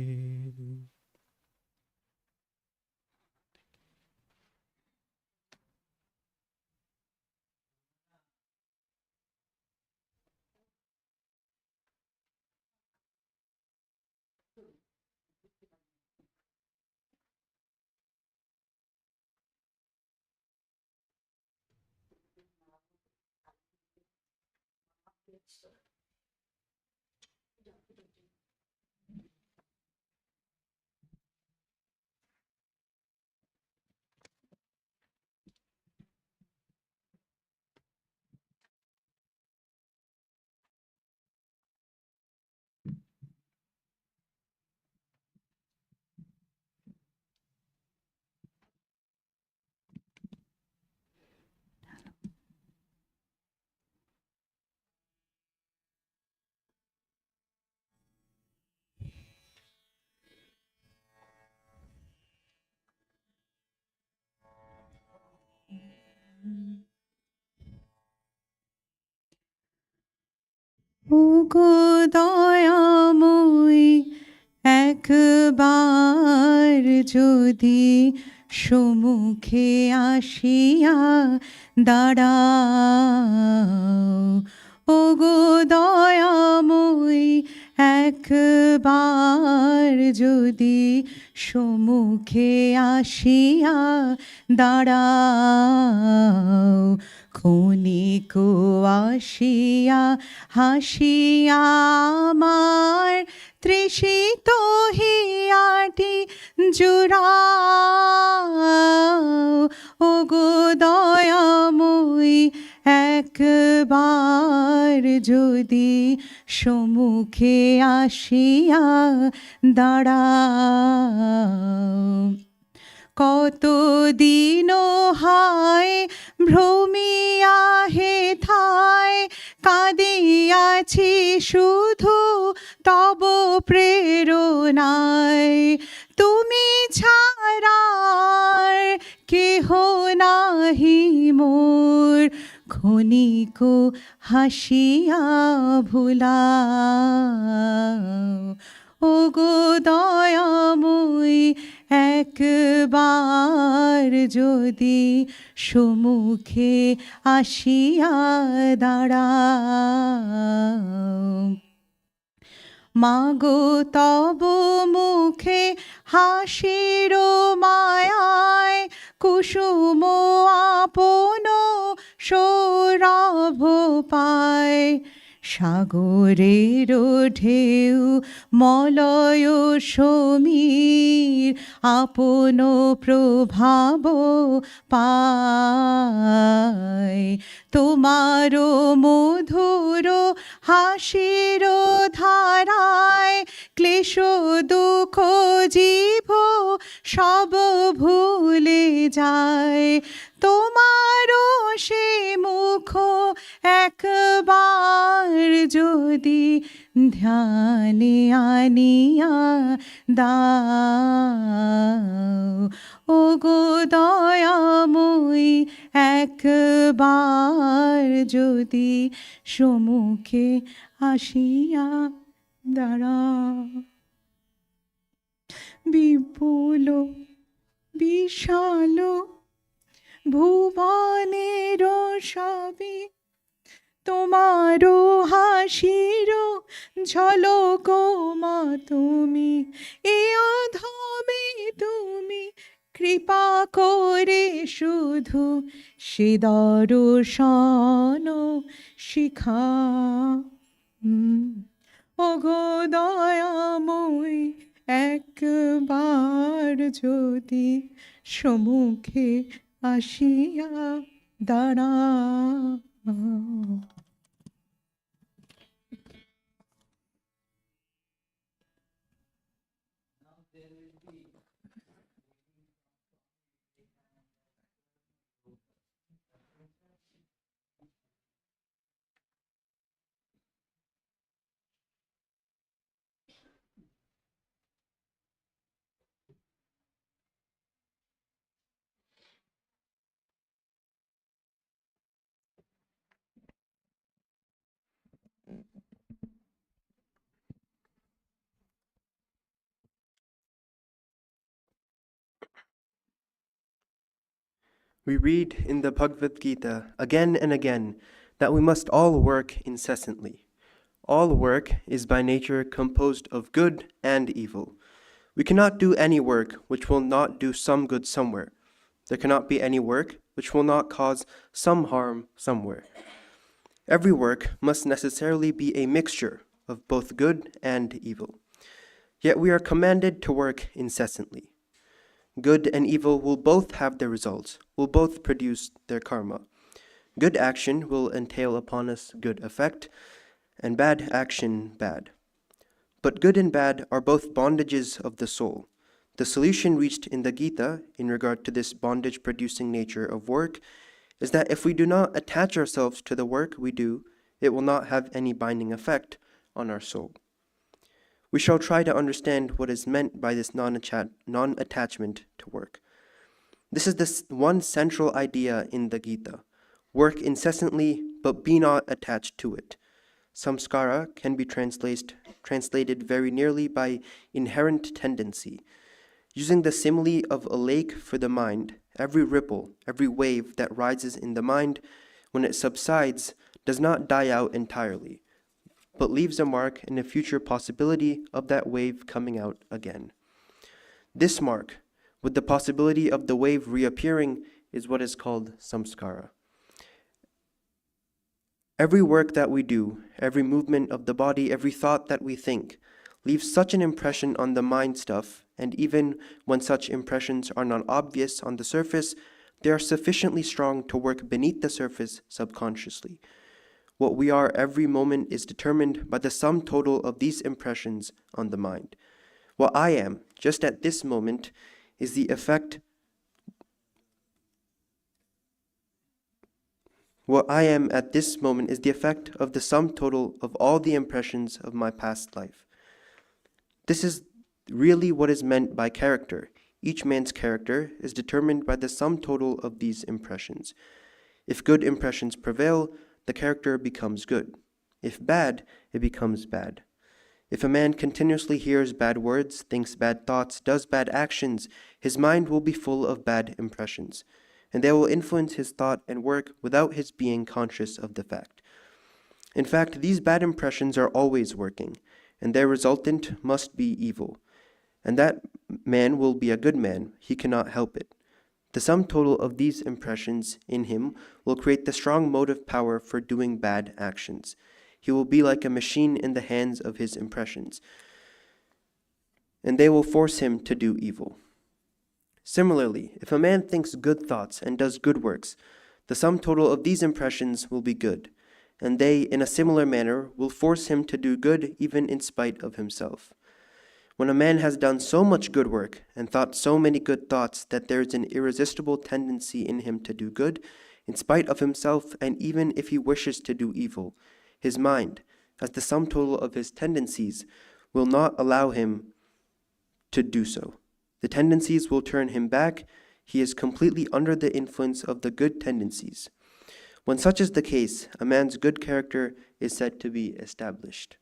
ওগো দয়াময়ী একবার যদি সম্মুখে আসিয়া দাঁড়াও ওগো দয়াময়ী একবার যদি সম্মুখে আসিয়া দাঁড়াও, ক্ষণিক আসিয়া হাসিয়া আমার তৃষিত হিয়াটি জুড়াও। ও গো দয়াময়ী, একবার যদি সম্মুখে আসিয়া দাঁড়াও। কতদিন হায় ভ্রমিয়া হেথায় কাঁদিয়াছি শুধু তব প্রেরণায়। তুমি ছাড়া আর কেহ নাহি মোর, ক্ষণিক হাসিয়া ভুলাও। ও গো দয়াময়ী, একবার যদি সম্মুখে আসিয়া দাঁড়াও। মাগো তব মুখে হাসির মায়ায় কুসুম আপন সৌরভ পায়। সাগরের ঢেউ মলয় সমীর আপন প্রভাব পায়। তোমার মধুর হাসির ধারায় ক্লেশ দুঃখ জীব সব ভুলে যায়। তোমার সে মুখ একবার যদি ধ্যানে আনিয়া দাও। ও গো দয়াময়ী, একবার যদি সম্মুখে আসিয়া দাঁড়াও। বিপুল বিশাল ভুবনের সবই তোমারও হাসির ঝলক মা তুমি। এ অধমে তুমি কৃপা করে শুধু সে দর্শন শিখা। ও গো দয়াময়ী, একবার যদি সম্মুখে আসিয়া দাঁড়াও। We read in the Bhagavad Gita again and again that we must all work incessantly. All work is by nature composed of good and evil. We cannot do any work which will not do some good somewhere. There cannot be any work which will not cause some harm somewhere. Every work must necessarily be a mixture of both good and evil. Yet we are commanded to work incessantly. Good and evil will both have their results, will both produce their karma. Good action will entail upon us good effect, and bad action bad. But good and bad are both bondages of the soul. The solution reached in the Gita in regard to this bondage-producing nature of work is that if we do not attach ourselves to the work we do, it will not have any binding effect on our soul. We shall try to understand what is meant by this non-attachment to work. This is the one central idea in the Gita. Work incessantly, but be not attached to it. Samskara can be translated very nearly by inherent tendency. Using the simile of a lake for the mind, every ripple, every wave that rises in the mind, when it subsides, does not die out entirely. but leaves a mark and a future possibility of that wave coming out again. This mark, with the possibility of the wave reappearing, is what is called samskara. Every work that we do, every movement of the body, every thought that we think, leaves such an impression on the mind stuff, and even when such impressions are not obvious on the surface, they are sufficiently strong to work beneath the surface subconsciously. What we are every moment is determined by the sum total of these impressions on the mind. What I am, just at this moment, is the effect What I am at this moment is the effect of the sum total of all the impressions of my past life. This is really what is meant by character. Each man's character is determined by the sum total of these impressions. If good impressions prevail, the character becomes good. If bad, it becomes bad. If a man continuously hears bad words, thinks bad thoughts, does bad actions, his mind will be full of bad impressions, and they will influence his thought and work without his being conscious of the fact. In fact, these bad impressions are always working, and their resultant must be evil. And that man will be a good man, he cannot help it. The sum total of these impressions in him will create the strong motive power for doing bad actions. He will be like a machine in the hands of his impressions, and they will force him to do evil. Similarly, if a man thinks good thoughts and does good works, the sum total of these impressions will be good, and they, in a similar manner, will force him to do good even in spite of himself. When a man has done so much good work and thought so many good thoughts that there is an irresistible tendency in him to do good, in spite of himself, and even if he wishes to do evil, his mind, as the sum total of his tendencies, will not allow him to do so. The tendencies will turn him back. He is completely under the influence of the good tendencies. When such is the case, a man's good character is said to be established.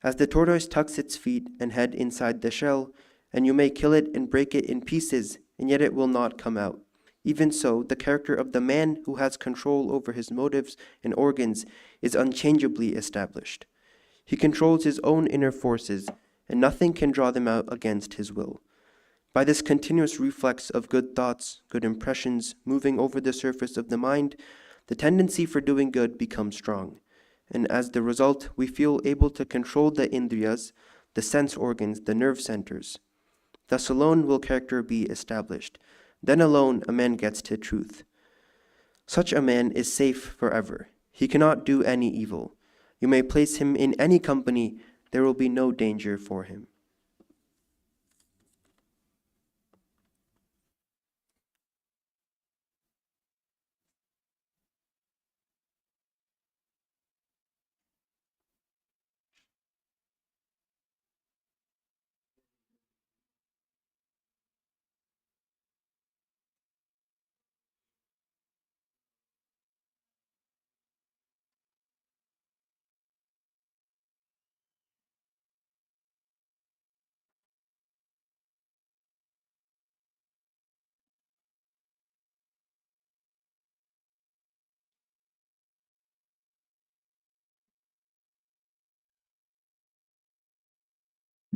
As the tortoise tucks its feet and head inside the shell, and you may kill it and break it in pieces, and yet it will not come out. Even so, the character of the man who has control over his motives and organs is unchangeably established. He controls his own inner forces, and nothing can draw them out against his will. By this continuous reflex of good thoughts, good impressions, moving over the surface of the mind, the tendency for doing good becomes strong, and as the result, we feel able to control the indriyas, the sense organs, the nerve centers. Thus alone will character be established. Then alone a man gets to truth. Such a man is safe forever. He cannot do any evil. You may place him in any company, there will be no danger for him.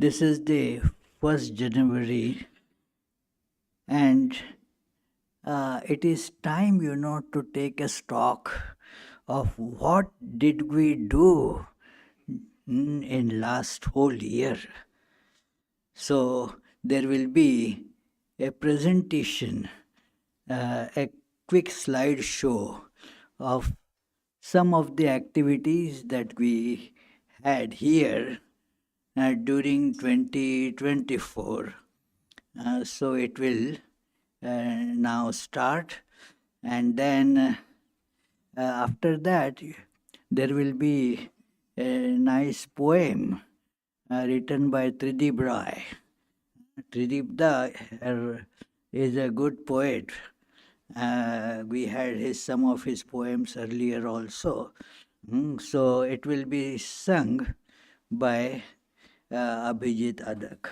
This is the 1st January, and it is time, to take a stock of what did we do in last whole year. So there will be a presentation, a quick slide show of some of the activities that we had here during 2024. So it will now start, and then after that there will be a nice poem written by Tridib Rai. Tridib Da is a good poet. We had some of his poems earlier also. So it will be sung by Abhijit Adak.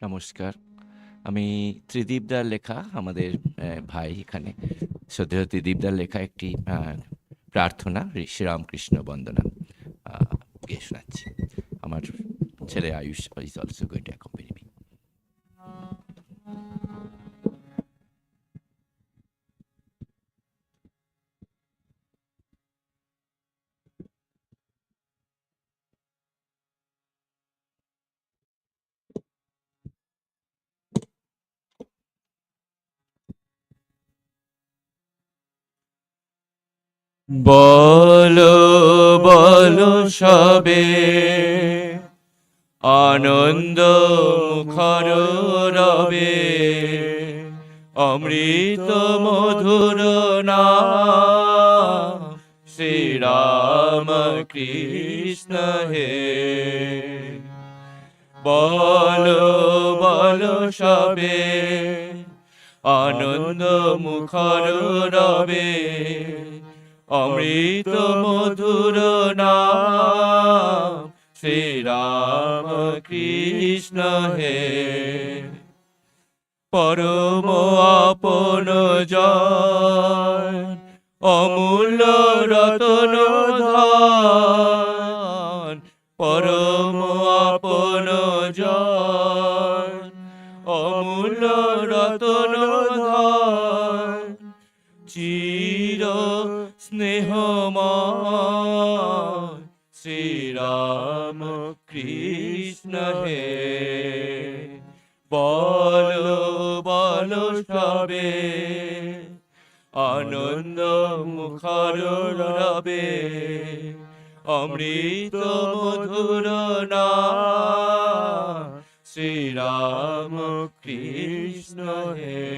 নমস্কার। আমি ত্রিদীপদার লেখা আমাদের ভাই এখানে শ্রদ্ধেয় ত্রিদীপদার লেখা একটি প্রার্থনা শ্রীরামকৃষ্ণ বন্দনা গেয়ে শোনাচ্ছি। আমার ছেলে Ayush is also going to accompany me. বলো বলো সবে আনন্দ মুখর রবে, অমৃত মধুর নাম শ্রীরাম কৃষ্ণ হে। বলো বলো সবে আনন্দ মুখর রবে, অমৃত মধুর নাম শ্রীরাম কৃষ্ণ হে। পরম আপন জন অমূল্য রতন ধন, পরম আপন জন অমূল্য রতন ধন, চির স্নেহময় শ্রীরাম কৃষ্ণ হে। বলো বলো সবে আনন্দ মুখর রবে, অমৃত মধুর নাম শ্রীরাম কৃষ্ণ হে।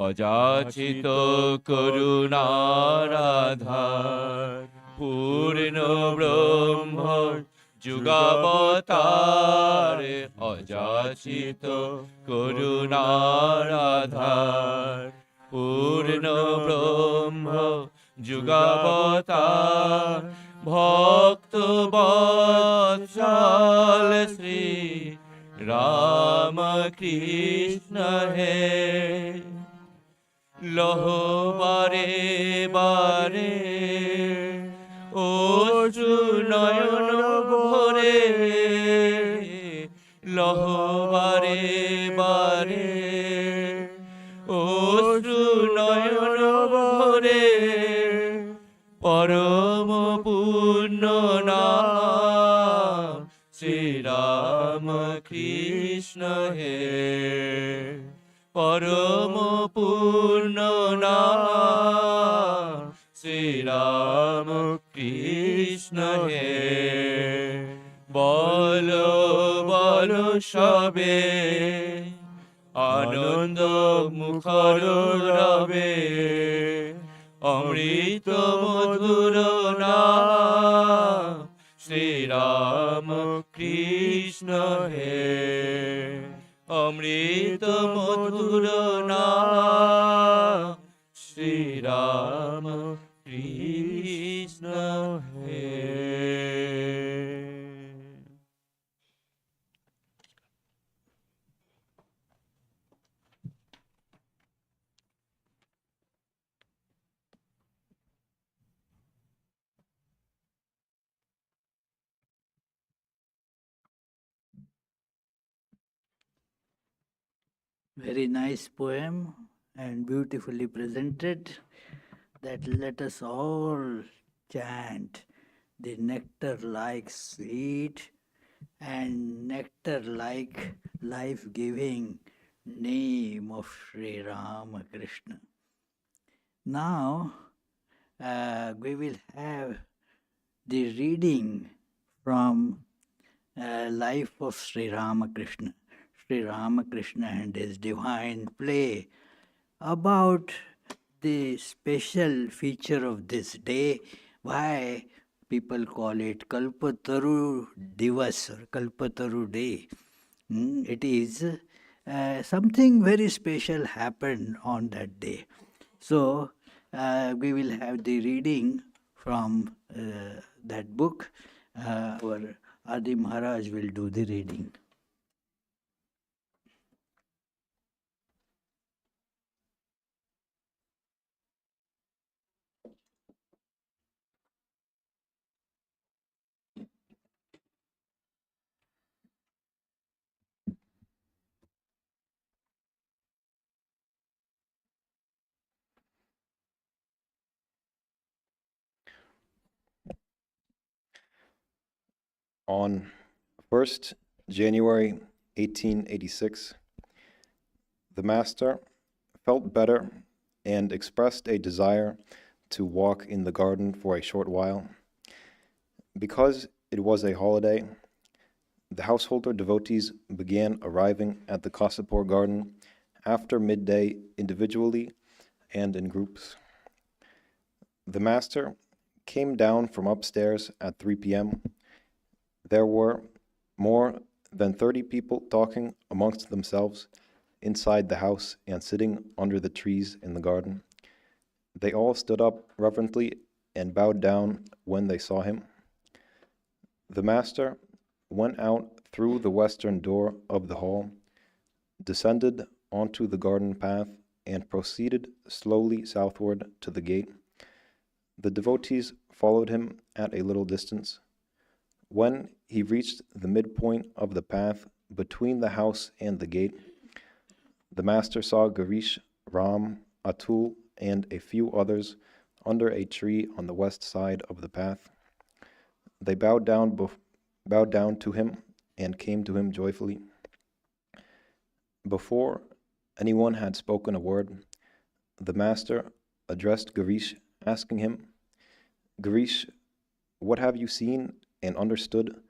অযাচিত করুণারাধার পূর্ণ ব্রহ্ম যুগাবতার, অযাচিত করুণারাধার পূর্ণ ব্রহ্ম যুগাবতার, ভক্ত বৎসল শ্রী রাম কৃষ্ণ হে। লহ বারে বারে অশ্রু নয়ন ভরে, লহ বারে বারে অশ্রু নয়ন ভরে, পরম পূর্ণ নাম শ্রীরাম কৃষ্ণ হে। পরম পূর্ণ নাম শ্রীরাম কৃষ্ণ হে। বলো বলো সবে আনন্দ মুখর রবে, অমৃত মধুর নাম শ্রীরাম কৃষ্ণ হে। অমৃত মধুর নাম শ্রীরাম কৃষ্ণ হে। Very nice poem and beautifully presented. That let us all chant the nectar like sweet and nectar like life-giving name of Sri Ramakrishna. Now we will have the reading from life of Sri Ramakrishna. Sri Ramakrishna and his divine play, about the special feature of this day, why people call it Kalpataru Divas or Kalpataru Day. It is something very special happened on that day. So we will have the reading from that book. Our Adi Maharaj will do the reading. On 1st January 1886, the Master felt better and expressed a desire to walk in the garden for a short while. Because it was a holiday, the householder devotees began arriving at the Kasapur garden after midday individually and in groups. The Master came down from upstairs at 3 p.m. There were more than 30 people talking amongst themselves inside the house and sitting under the trees in the garden. They all stood up reverently and bowed down when they saw him. The Master went out through the western door of the hall, descended onto the garden path, and proceeded slowly southward to the gate. The devotees followed him at a little distance. When he reached the midpoint of the path between the house and the gate, the Master saw Girish, Ram, Atul, and a few others under a tree on the west side of the path. They bowed down to him and came to him joyfully. Before anyone had spoken a word, the Master addressed Girish, asking him, "Girish, what have you seen and understood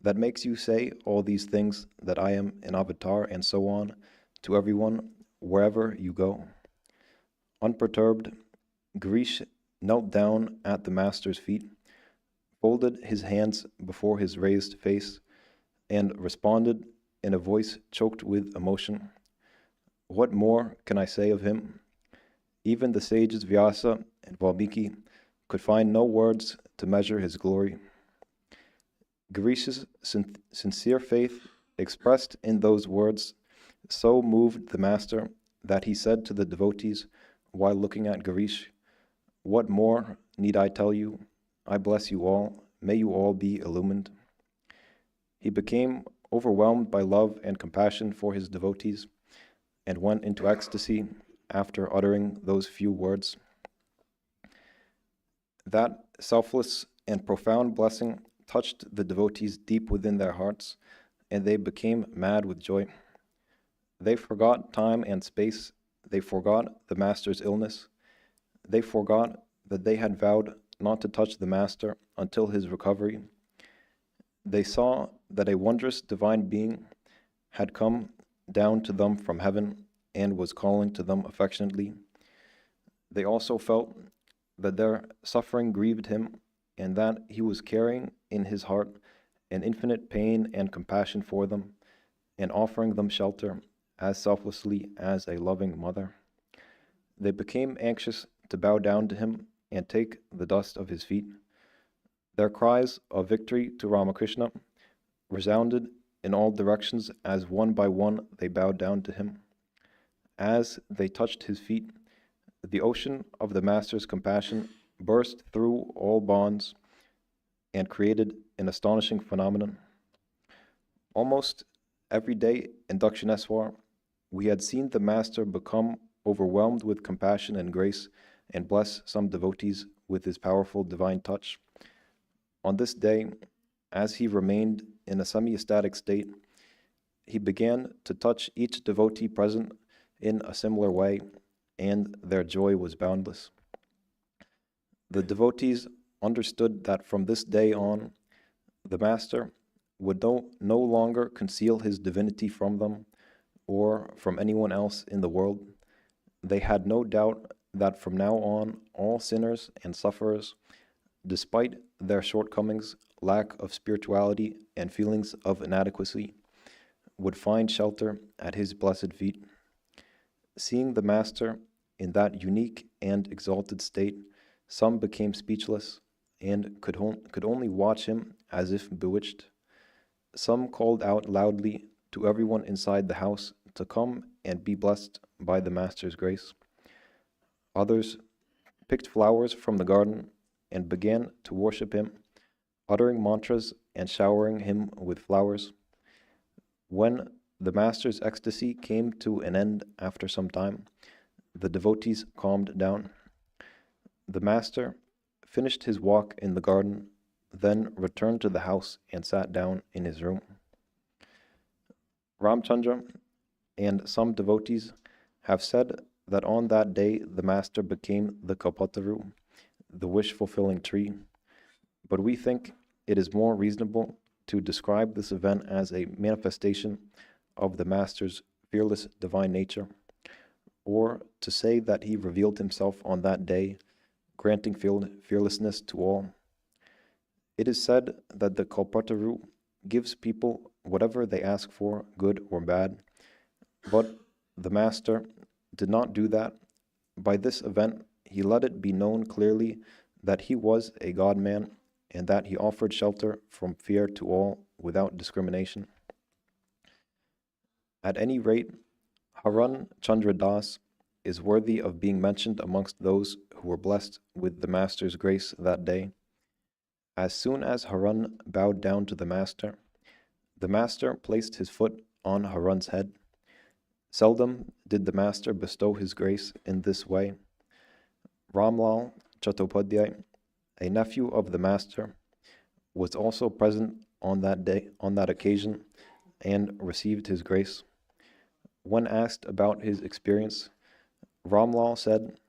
that makes you say all these things, that I am an avatar and so on, to everyone wherever you go?" Unperturbed, Girish knelt down at the Master's feet, folded his hands before his raised face, and responded in a voice choked with emotion, "What more can I say of him? Even the sages Vyasa and Valmiki could find no words to measure his glory." Girish's sincere faith expressed in those words so moved the Master that he said to the devotees while looking at Girish, "What more need I tell you? I bless you all. May you all be illumined." He became overwhelmed by love and compassion for his devotees and went into ecstasy after uttering those few words. That selfless and profound blessing touched the devotees deep within their hearts, and they became mad with joy. They forgot time and space. They forgot the Master's illness. They forgot that they had vowed not to touch the Master until his recovery. They saw that a wondrous divine being had come down to them from heaven and was calling to them affectionately. They also felt that their suffering grieved him and that he was carrying in his heart an infinite pain and compassion for them and offering them shelter as selflessly as a loving mother. They became anxious to bow down to him and take the dust of his feet. Their cries of victory to Ramakrishna resounded in all directions as one by one they bowed down to him. As they touched his feet, the ocean of the Master's compassion burst through all bonds and created an astonishing phenomenon. Almost every day in Dakshineswar, we had seen the Master become overwhelmed with compassion and grace and bless some devotees with his powerful divine touch. On this day, as he remained in a semi-ecstatic state, he began to touch each devotee present in a similar way, and their joy was boundless. The devotees understood that from this day on, the Master would no longer conceal his divinity from them or from anyone else in the world. They had no doubt that from now on, all sinners and sufferers, despite their shortcomings, lack of spirituality, and feelings of inadequacy, would find shelter at his blessed feet. Seeing the Master in that unique and exalted state, some became speechless and could only watch him as if bewitched. Some called out loudly to everyone inside the house to come and be blessed by the Master's grace. Others picked flowers from the garden and began to worship him, uttering mantras and showering him with flowers. When the Master's ecstasy came to an end after some time, the devotees calmed down. The Master finished his walk in the garden, then returned to the house and sat down in his room. Ramchandra and some devotees have said that on that day the Master became the Kalpataru, the wish-fulfilling tree, but we think it is more reasonable to describe this event as a manifestation of the Master's fearless divine nature, or to say that he revealed himself on that day, granting fearlessness to all. It is said that the Kalpataru gives people whatever they ask for, good or bad, but the Master did not do that. By this event, he let it be known clearly that he was a God-man and that he offered shelter from fear to all without discrimination. At any rate, Haran Chandra Das is worthy of being mentioned amongst those who were blessed with the Master's grace that day. As soon as Haran bowed down to the Master placed his foot on Haran's head. Seldom did the Master bestow his grace in this way. Ramlal Chattopadhyay, a nephew of the Master, was also present on that occasion, and received his grace. When asked about his experience, Ramlal said,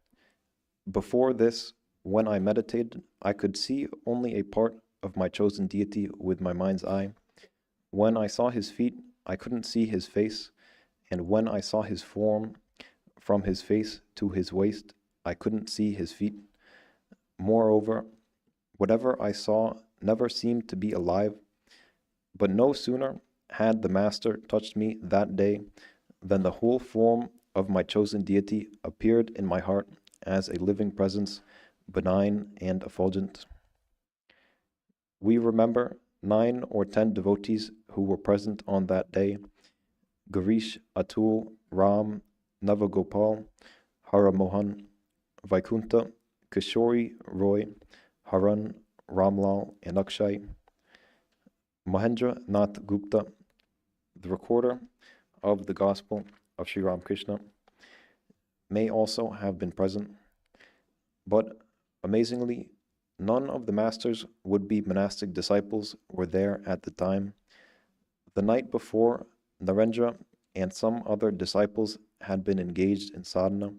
"Before this, when I meditated, I could see only a part of my chosen deity with my mind's eye. When I saw his feet, I couldn't see his face, and when I saw his form, from his face to his waist, I couldn't see his feet. Moreover, whatever I saw never seemed to be alive. But no sooner had the Master touched me that day than the whole form of my chosen deity appeared in my heart as a living presence, benign and effulgent." We remember 9 or 10 devotees who were present on that day: Girish, Atul, Ram, Navagopal, Haramohan, Vaikunta, Kishori, Roy, Haran, Ramlal, and Akshay. Mahendra Nath Gupta, the recorder of the Gospel of Sri Ramakrishna, may also have been present, but amazingly, none of the Master's would-be monastic disciples were there at the time. The night before, Narendra and some other disciples had been engaged in sadhana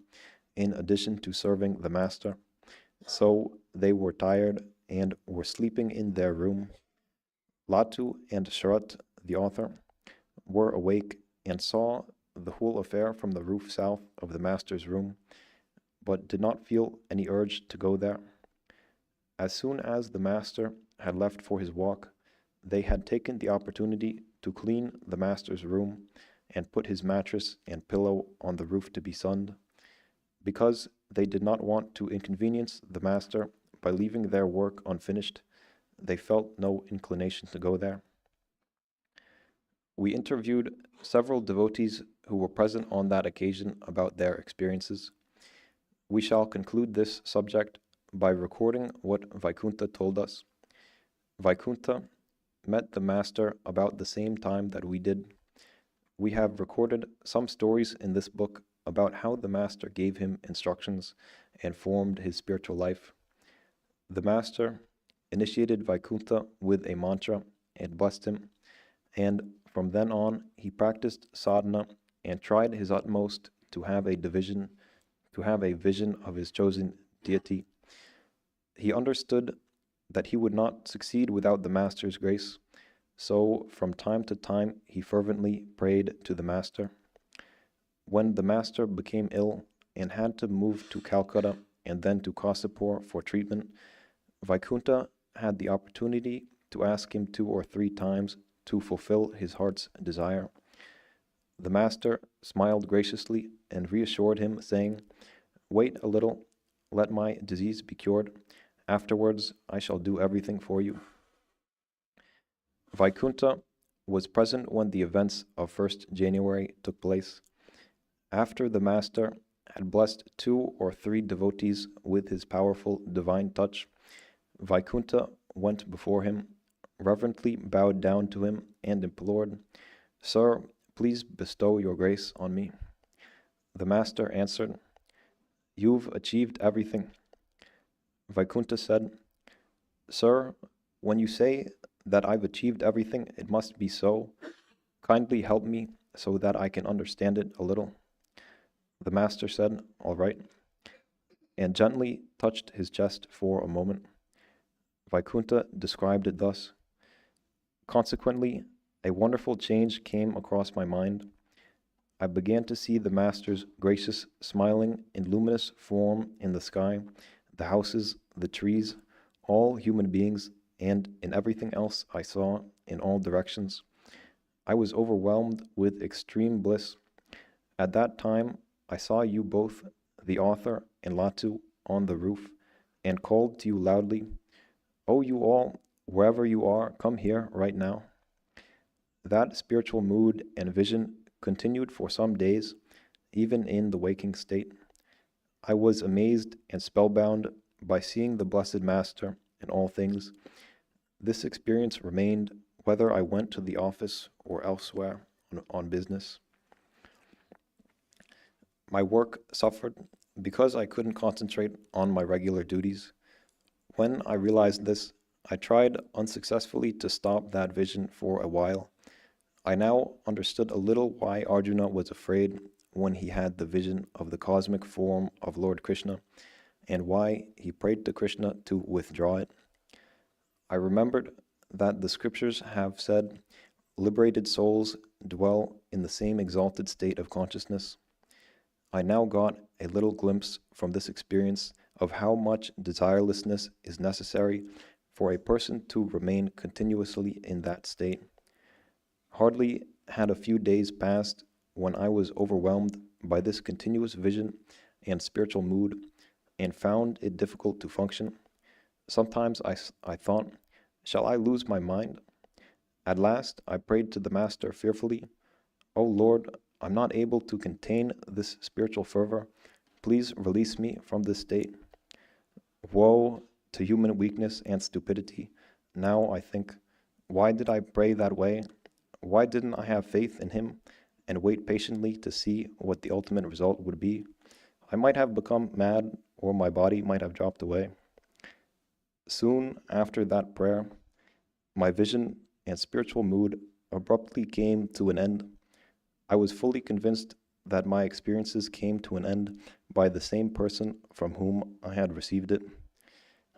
in addition to serving the Master, so they were tired and were sleeping in their room. Latu and Sharat, the author, were awake and saw the whole affair from the roof south of the Master's room, but did not feel any urge to go there. As soon as the Master had left for his walk, they had taken the opportunity to clean the Master's room and put his mattress and pillow on the roof to be sunned. Because they did not want to inconvenience the Master by leaving their work unfinished, they felt no inclination to go there. We interviewed several devotees who were present on that occasion about their experiences. We shall conclude this subject by recording what Vaikunta told us. Vaikunta met the Master about the same time that we did. We have recorded some stories in this book about how the Master gave him instructions and formed his spiritual life. The Master initiated Vaikunta with a mantra and blessed him, and from then on he practiced sadhana and tried his utmost to have a vision of his chosen deity. He understood that he would not succeed without the Master's grace, so from time to time he fervently prayed to the Master. When the Master became ill and had to move to Calcutta and then to Kasipur for treatment, Vaikunta had the opportunity to ask him 2 or 3 times to fulfill his heart's desire. The Master smiled graciously and reassured him, saying, Wait a little, let my disease be cured. Afterwards, I shall do everything for you. Vaikunta was present when the events of 1st January took place. After the Master had blessed 2 or 3 devotees with his powerful divine touch, Vaikunta went before him, reverently bowed down to him, and implored, "Sir, please bestow your grace on me." The Master answered, "You've achieved everything." Vaikunta said, "Sir, when you say that I've achieved everything, it must be so. Kindly help me so that I can understand it a little." The Master said, "All right," and gently touched his chest for a moment. Vaikunta described it thus: "Consequently, a wonderful change came across my mind. I began to see the Master's gracious, smiling, and luminous form in the sky, the houses, the trees, all human beings, and in everything else I saw in all directions. I was overwhelmed with extreme bliss. At that time, I saw you both, the author and Latu, on the roof, and called to you loudly, 'Oh, you all, wherever you are, come here right now.' That spiritual mood and vision continued for some days, even in the waking state. I was amazed and spellbound by seeing the Blessed Master in all things. This experience remained whether I went to the office or elsewhere on business. My work suffered because I couldn't concentrate on my regular duties. When I realized this, I tried unsuccessfully to stop that vision for a while. I now understood a little why Arjuna was afraid when he had the vision of the cosmic form of Lord Krishna, and why he prayed to Krishna to withdraw it. I remembered that the scriptures have said, liberated souls dwell in the same exalted state of consciousness. I now got a little glimpse from this experience of how much desirelessness is necessary for a person to remain continuously in that state. Hardly had a few days passed when I was overwhelmed by this continuous vision and spiritual mood, and found it difficult to function. Sometimes I thought, shall I lose my mind? At last I prayed to the Master fearfully, "O Lord, I'm not able to contain this spiritual fervor. Please release me from this state." Woe to human weakness and stupidity. Now I think, why did I pray that way? Why didn't I have faith in him and wait patiently to see what the ultimate result would be? I might have become mad, or my body might have dropped away. Soon after that prayer, my vision and spiritual mood abruptly came to an end. I was fully convinced that my experiences came to an end by the same person from whom I had received it.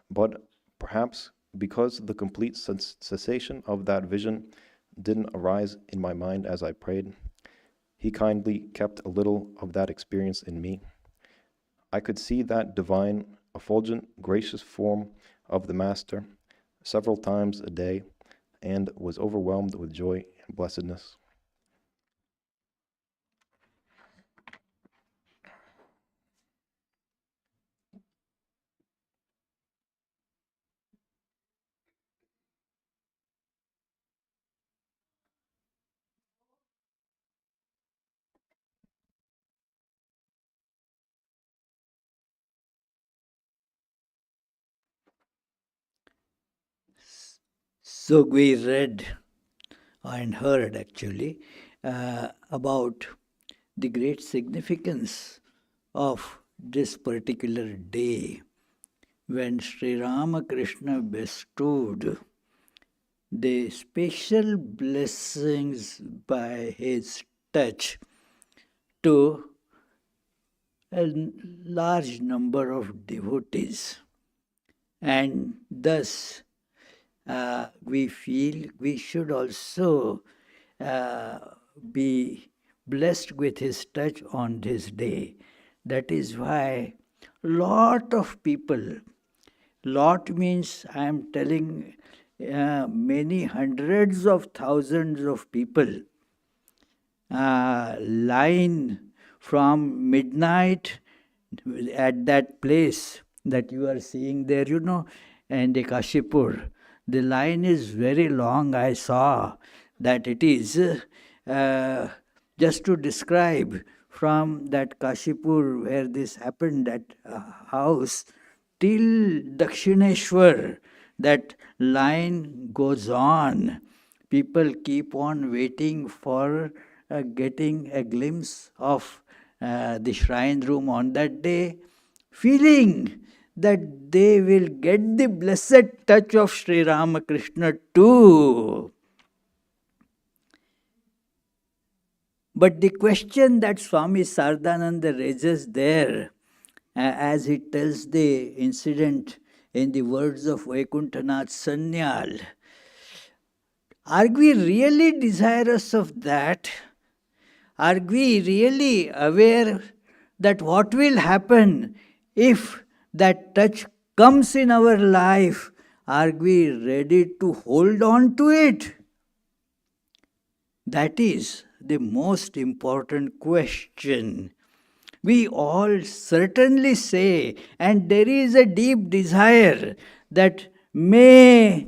But perhaps because the complete cessation of that vision didn't arise in my mind as I prayed, he kindly kept a little of that experience in me. I could see that divine, effulgent, gracious form of the Master several times a day, and was overwhelmed with joy and blessedness. So we read and heard actually about the great significance of this particular day when Sri Ramakrishna bestowed the special blessings by his touch to a large number of devotees. And thus, we feel we should also be blessed with his touch on this day. That is why lot of people, lot means I am telling many hundreds of thousands of people line from midnight at that place that you are seeing there, and the Kashipur. The line is very long. I saw that it is just to describe from that Kashipur where this happened, that house, till Dakshineshwar. That line goes on. People keep on waiting for getting a glimpse of the shrine room on that day, feeling that they will get the blessed touch of Sri Ramakrishna too. But the question that Swami Sardananda raises there, as he tells the incident in the words of Vaikuntanath Sanyal, are we really desirous of that? Are we really aware that what will happen if that touch comes in our life? Are we ready to hold on to it? That is the most important question. We all certainly say, and there is a deep desire that may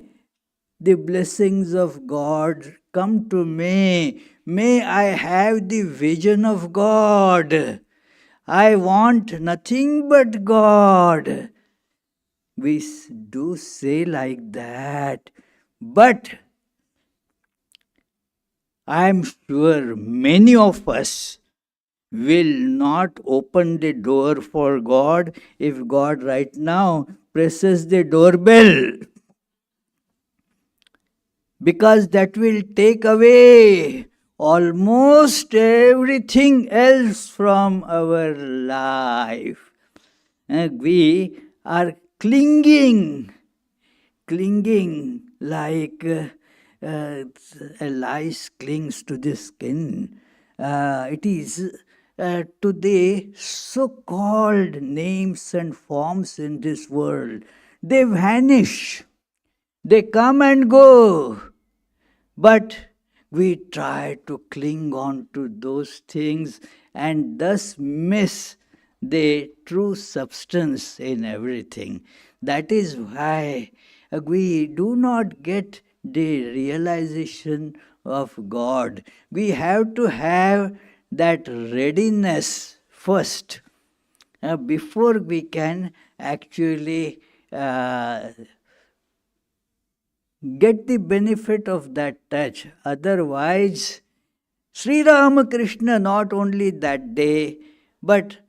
the blessings of God come to me. May I have the vision of God. I want nothing but God. We do say like that, but I am sure many of us will not open the door for God if God right now presses the doorbell, because that will take away almost everything else from our life. We are clinging like a lice clings to the skin. It is to the so-called names and forms in this world. They vanish. They come and go. But we try to cling on to those things and thus miss the true substance in everything. That is why we do not get the realization of God. We have to have that readiness first before we can actually get the benefit of that touch. Otherwise, Sri Ramakrishna not only that day, but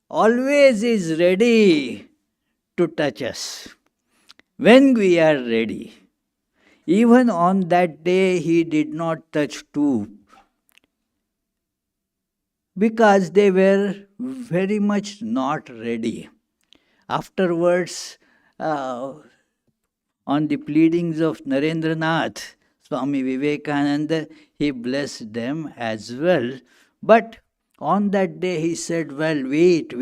always is ready to touch us when we are ready. Even on that day, he did not touch two, because they were very much not ready. Afterwards, on the pleadings of Narendranath, Swami Vivekananda, he blessed them as well. But on that day he said, well, wait,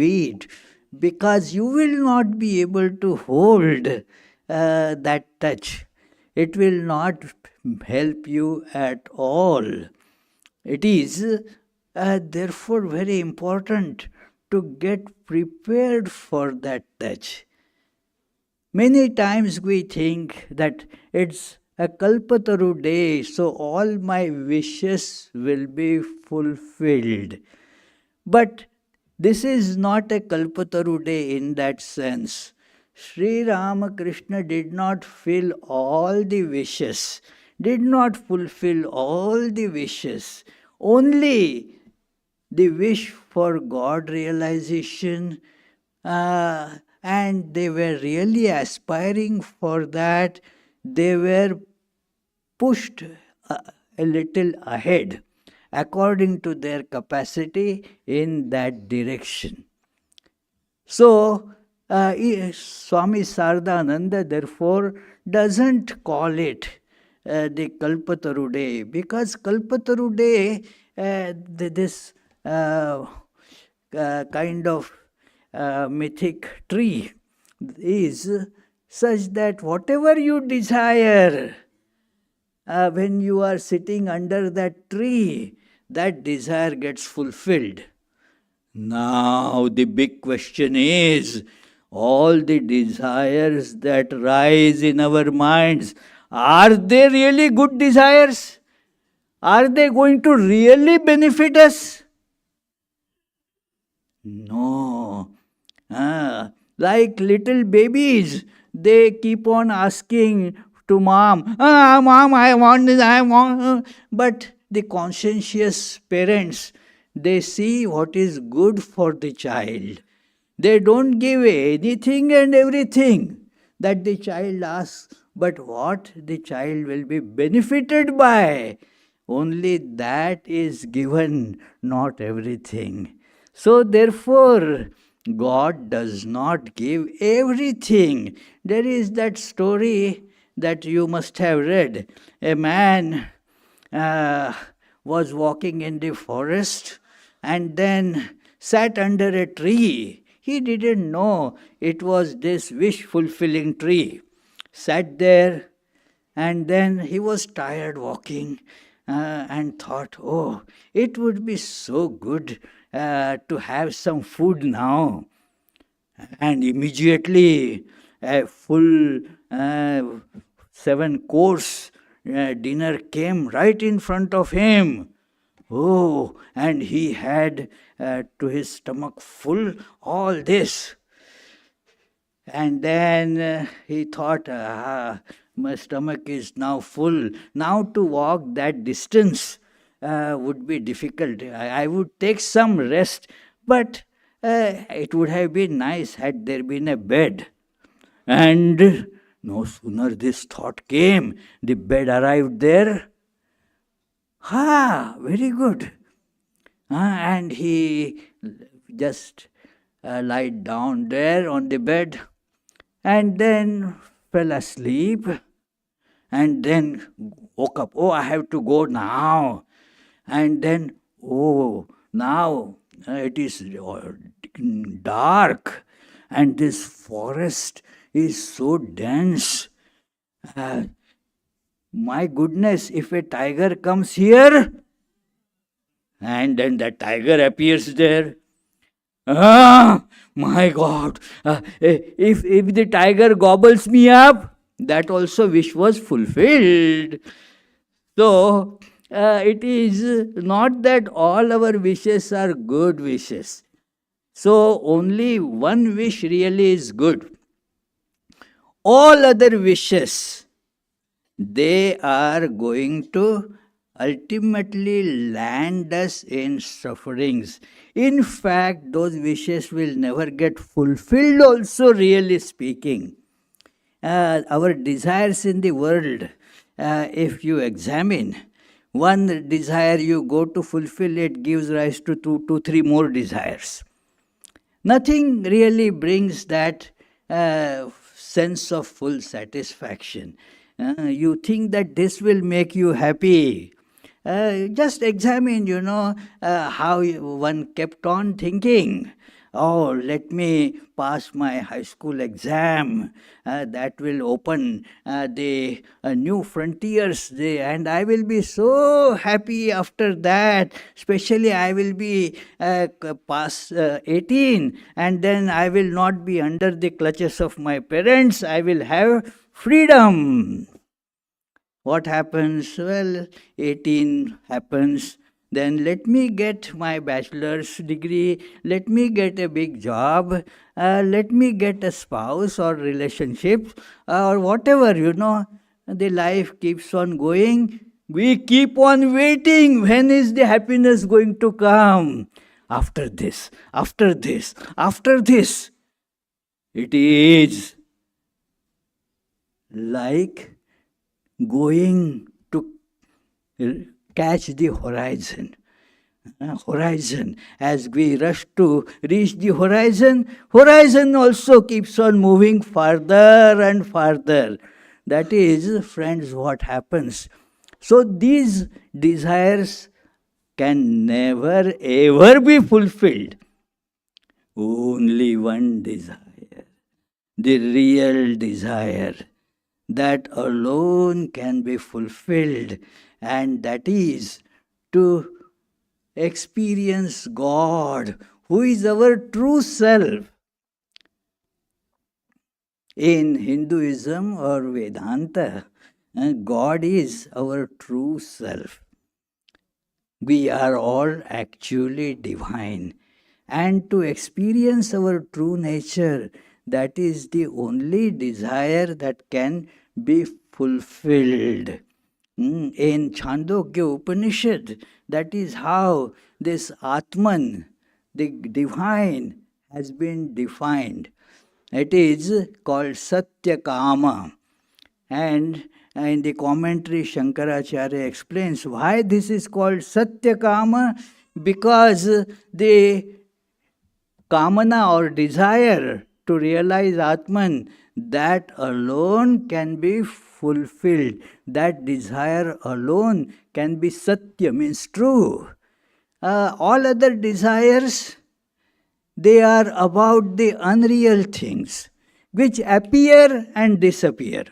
because you will not be able to hold that touch. It will not help you at all. It is therefore very important to get prepared for that touch. Many times we think that it's a Kalpataru day, so all my wishes will be fulfilled. But this is not a Kalpataru day in that sense. Sri Ramakrishna did not fill all the wishes, did not fulfill all the wishes. Only the wish for God realization, and they were really aspiring for that. They were pushed a little ahead according to their capacity in that direction. So, Swami Sardananda therefore doesn't call it the Kalpataru day, because Kalpataru day, this kind of mythic tree is such that whatever you desire, when you are sitting under that tree, that desire gets fulfilled. Now the big question is, all the desires that rise in our minds, are they really good desires? Are they going to really benefit us? No. Like little babies, they keep on asking to mom, Mom, I want this, I want. But the conscientious parents, they see what is good for the child. They don't give anything and everything that the child asks, but what the child will be benefited by. Only that is given, not everything. So, therefore, God does not give everything. There is that story that you must have read. A man was walking in the forest and then sat under a tree. He didn't know it was this wish fulfilling tree. Sat there, and then he was tired walking and thought, oh, it would be so good to have some food now. And immediately a full 7-course dinner came right in front of him. Oh, and he had to his stomach full all this. And then he thought, my stomach is now full. Now to walk that distance would be difficult. I would take some rest, but it would have been nice had there been a bed. And no sooner this thought came, the bed arrived there. Very good. And he just lied down there on the bed and then fell asleep and then woke up. Oh, I have to go now. And then, oh, now it is dark and this forest is so dense. My goodness, if a tiger comes here, and then the tiger appears there. My God, if the tiger gobbles me up, that also wish was fulfilled. So, it is not that all our wishes are good wishes. So, only one wish really is good. All other wishes, they are going to ultimately land us in sufferings. In fact, those wishes will never get fulfilled also, really speaking. Our desires in the world, if you examine, one desire you go to fulfill, it gives rise to two, three more desires. Nothing really brings that sense of full satisfaction. You think that this will make you happy. Just examine, how one kept on thinking, oh, let me pass my high school exam. That will open the new frontiers, and I will be so happy after that. Especially I will be past 18, and then I will not be under the clutches of my parents. I will have freedom. What happens? Well, 18 happens. Then let me get my bachelor's degree, let me get a big job, let me get a spouse or relationship or whatever, the life keeps on going. We keep on waiting. When is the happiness going to come? After this, after this, after this. It is like going to catch the horizon. Horizon. As we rush to reach the horizon, horizon also keeps on moving farther and farther. That is, friends, what happens. So these desires can never ever be fulfilled. Only one desire, the real desire, that alone can be fulfilled, and that is to experience God who is our true self. In Hinduism or Vedanta, God is our true self. We are all actually divine. And to experience our true nature, that is the only desire that can be fulfilled. In Chandogya Upanishad, that is how this Atman, the divine, has been defined. It is called Satyakama. And in the commentary, Shankaracharya explains why this is called Satyakama, because the kamana or desire to realize Atman, that alone can be fulfilled. That desire alone can be Satya, means true. All other desires, they are about the unreal things which appear and disappear.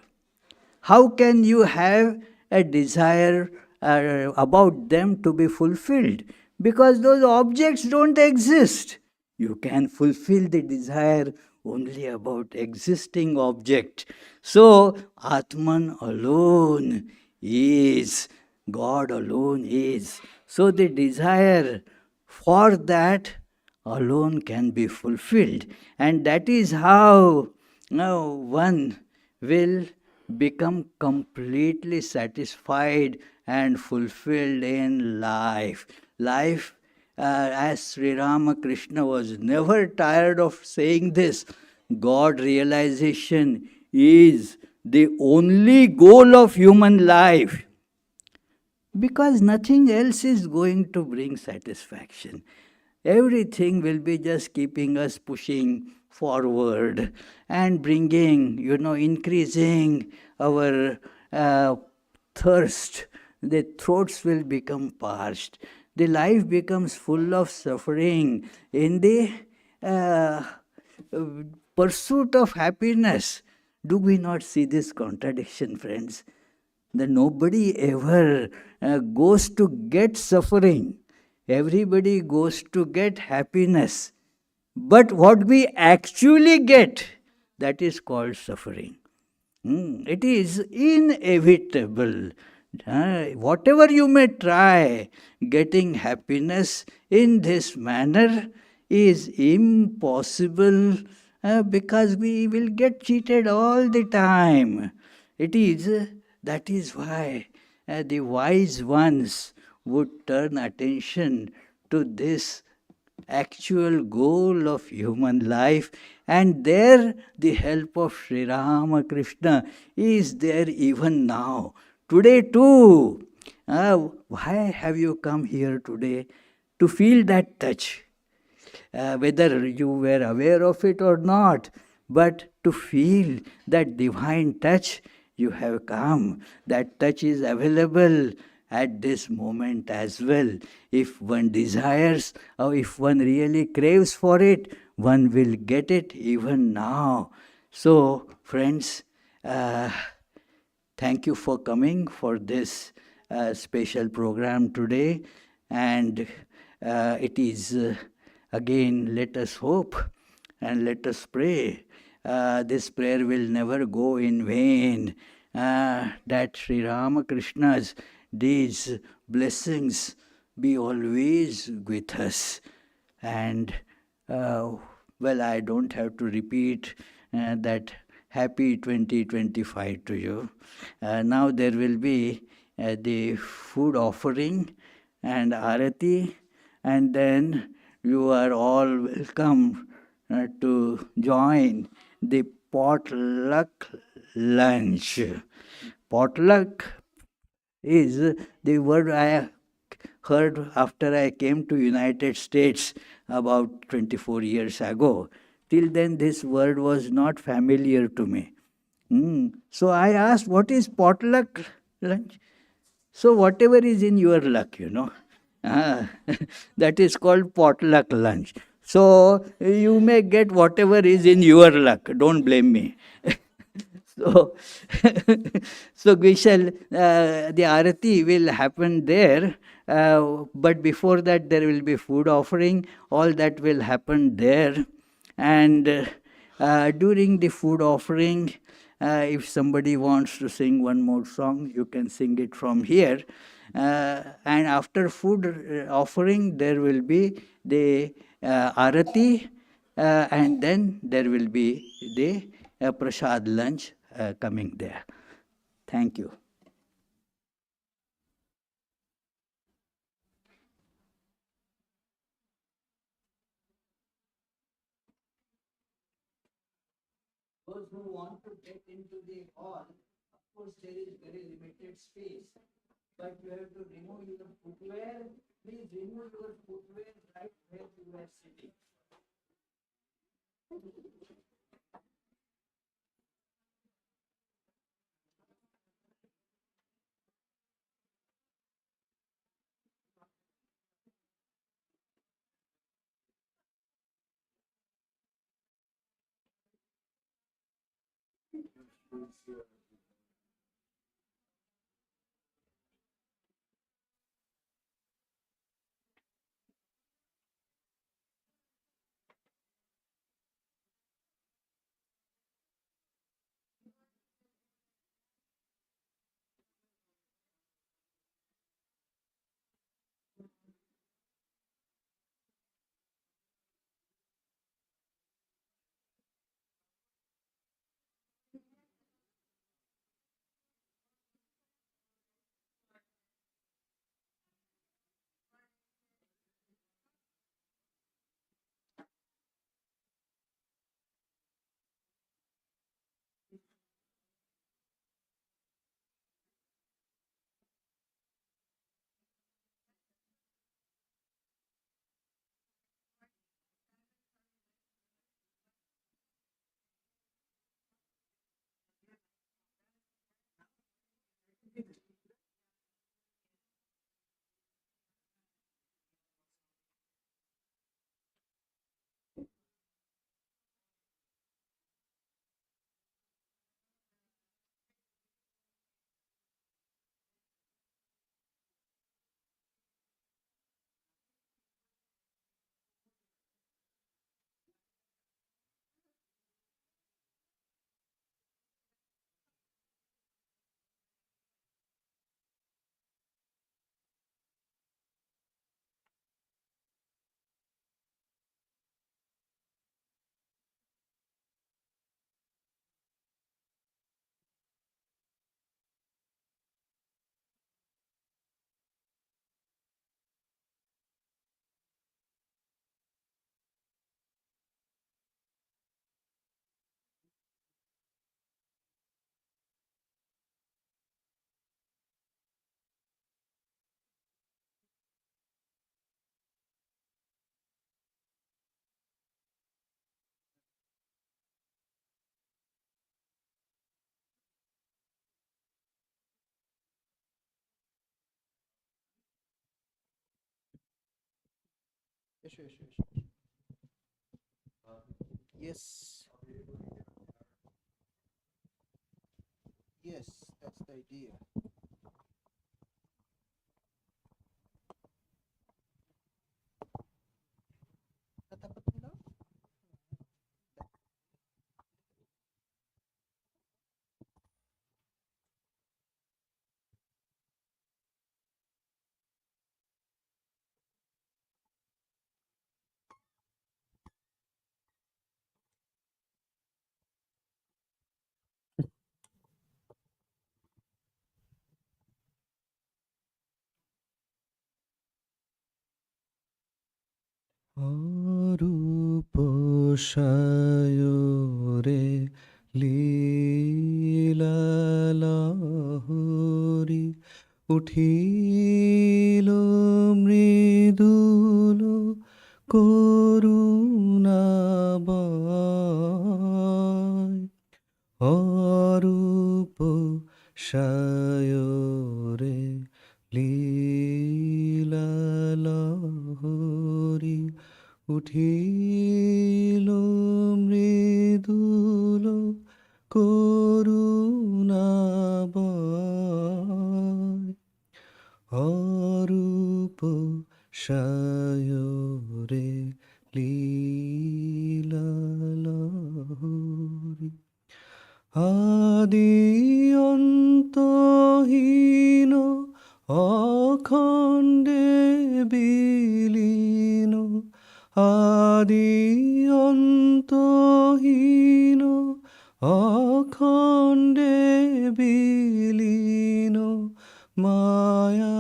How can you have a desire about them to be fulfilled? Because those objects don't exist. You can fulfill the desire only about existing object. So, Atman alone is, God alone is. So the desire for that alone can be fulfilled. And that is how now one will become completely satisfied and fulfilled in life. Life, as Sri Ramakrishna was never tired of saying this, God realization is the only goal of human life. Because nothing else is going to bring satisfaction. Everything will be just keeping us pushing forward and bringing, increasing our thirst. The throats will become parched. The life becomes full of suffering in the pursuit of happiness. Do we not see this contradiction, friends? That nobody ever goes to get suffering. Everybody goes to get happiness. But what we actually get, that is called suffering. It is inevitable. Whatever you may try, getting happiness in this manner is impossible because we will get cheated all the time. That is why the wise ones would turn attention to this actual goal of human life, and there the help of Sri Ramakrishna is there even now. Today too. Why have you come here today? To feel that touch. Whether you were aware of it or not, but to feel that divine touch, you have come. That touch is available at this moment as well. If one desires, or if one really craves for it, one will get it even now. So, friends, thank you for coming for this special program today. And it is, again, let us hope and let us pray. This prayer will never go in vain. That Sri Ramakrishna's these blessings be always with us. And, I don't have to repeat that happy 2025 to you. Now there will be the food offering and arati, and then you are all welcome to join the potluck lunch. Potluck is the word I heard after I came to United States about 24 years ago. Till then this word was not familiar to me. So I asked, what is potluck lunch? So whatever is in your luck, that is called potluck lunch. So you may get whatever is in your luck. Don't blame me. So, so we shall, the arati will happen there, but before that there will be food offering. All that will happen there. And during the food offering, if somebody wants to sing one more song, you can sing it from here. And after food offering, there will be the arati, and then there will be the prasad lunch coming there. Thank you. Those who want to get into the hall, of course, there is very limited space, but you have to remove your footwear. Please remove your footwear right where you are sitting. Yes. Yes, that's the idea. Natapat mo na? Arup সায়রে লীলালহরী উঠিল মৃদুল করুণাবয় অরূপ সায়রে লীলালহরী উঠিল মৃদুল করুণাবয় অরূপ সায়রে লীলালহরী আদি অন্তহীন অখণ্ডে বিলীন আদি অন্তহীন অখণ্ডে বিলীন মায়ায়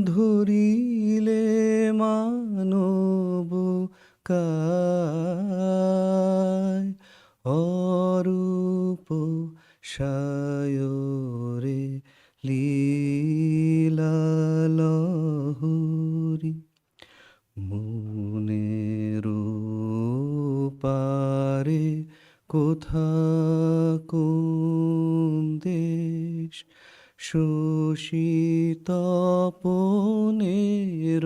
ধরিলে মানব কায় অরূপ সায়রে লীলালহরী মনের পারে কোথা কোন দেশ শোষিতপনের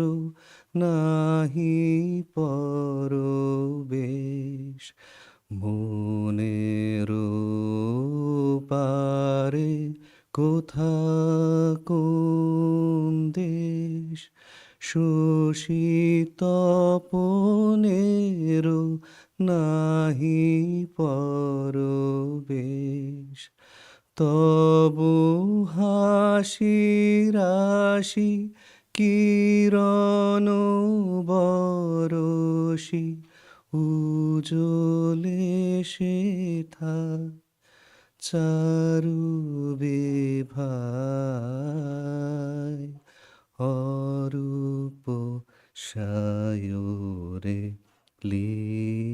নাহি পরবেশ মনের পারে কোথা কোন দেশ শোষিতপনের নাহি পরবেশ তবু হাসি রাশি কিরণ বরশি উজলে শেথা চারু বিভায় অরূপ সায়রে লীলালহরী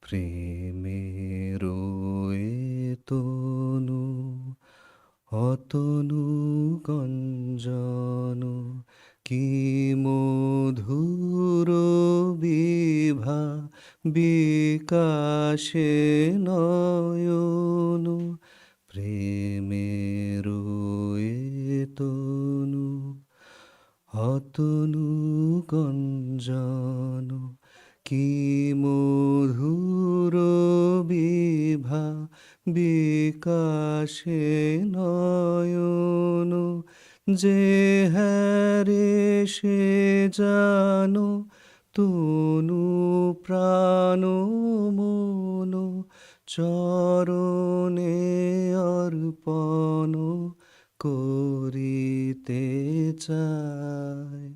প্রেমের তনু অতনু গঞ্জন কি মধুর বিভা বিকাশে নয়ন প্রেমের তনু অতনু গঞ্জন কি মধুর বিভা বিকাশে নয়ন যে হারে সে জানো তনু প্রাণ মন চরণে অর্পণ করিতে চায়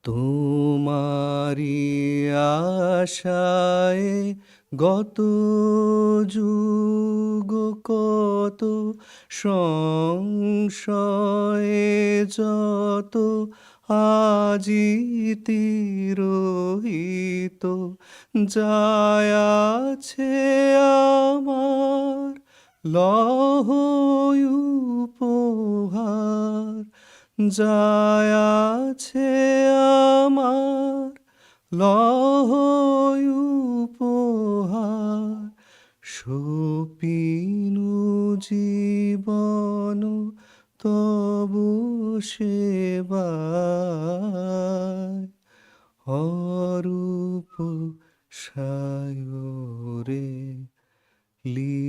তোমারি আশায় গত যুগ কত সংশয়ে যত আজি তিরোহিত যায়াছে আমার লহ উপহার যায়াছে আমার লহ উপহার সপিনু জীবন তবু সেবায় অরূপ সায়রে লীলালহরী।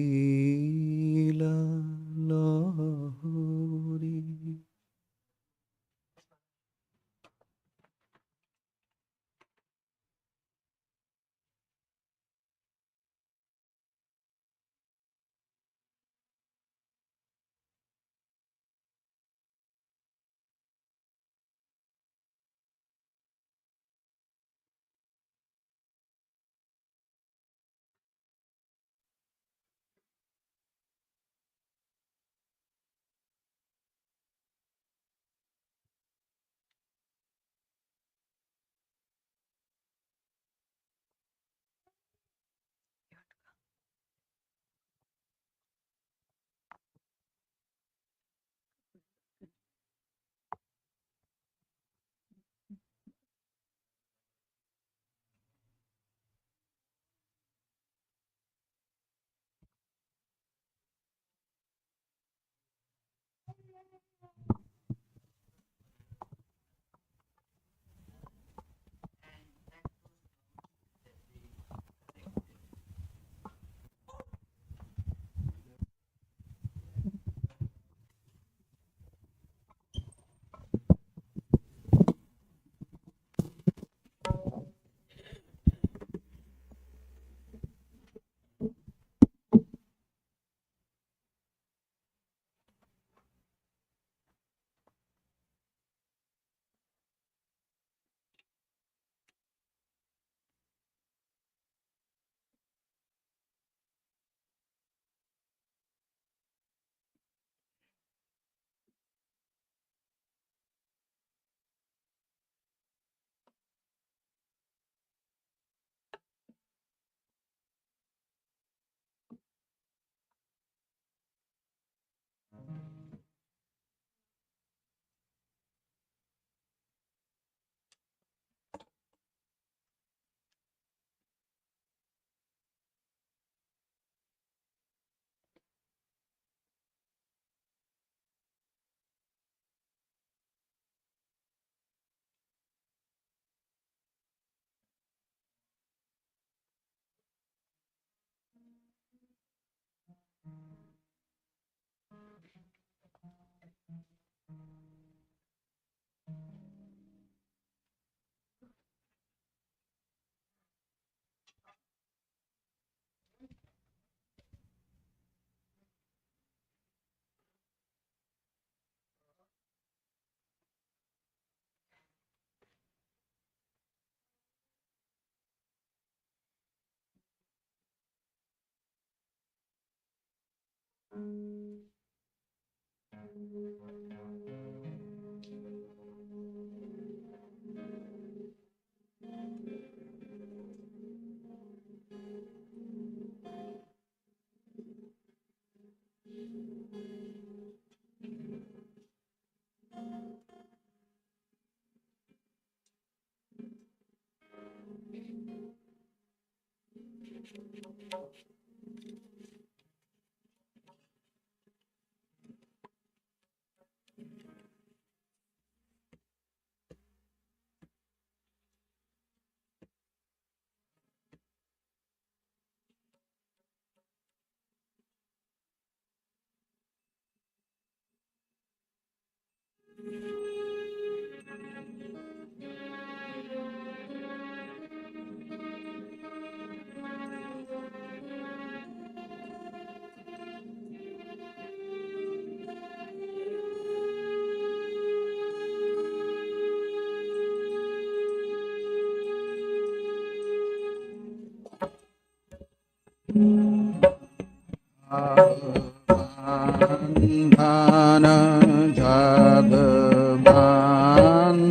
ধন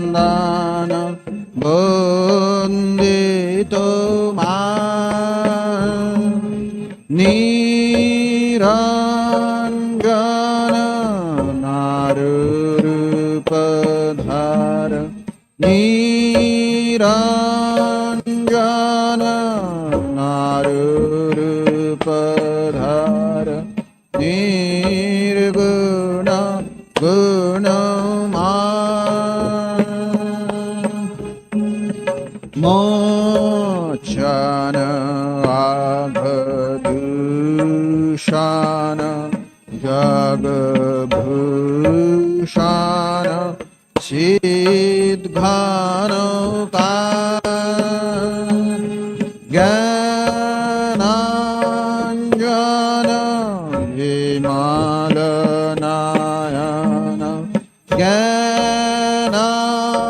জগবন্দন বন্দিত মা নিরঞ্জন নারূপধার নিরঞ্জন নারূপধার निर्गुण गुणमान मोचन आघदूषण जगभूषण सिद्घन ज्ञानाञ्जन विमलनयन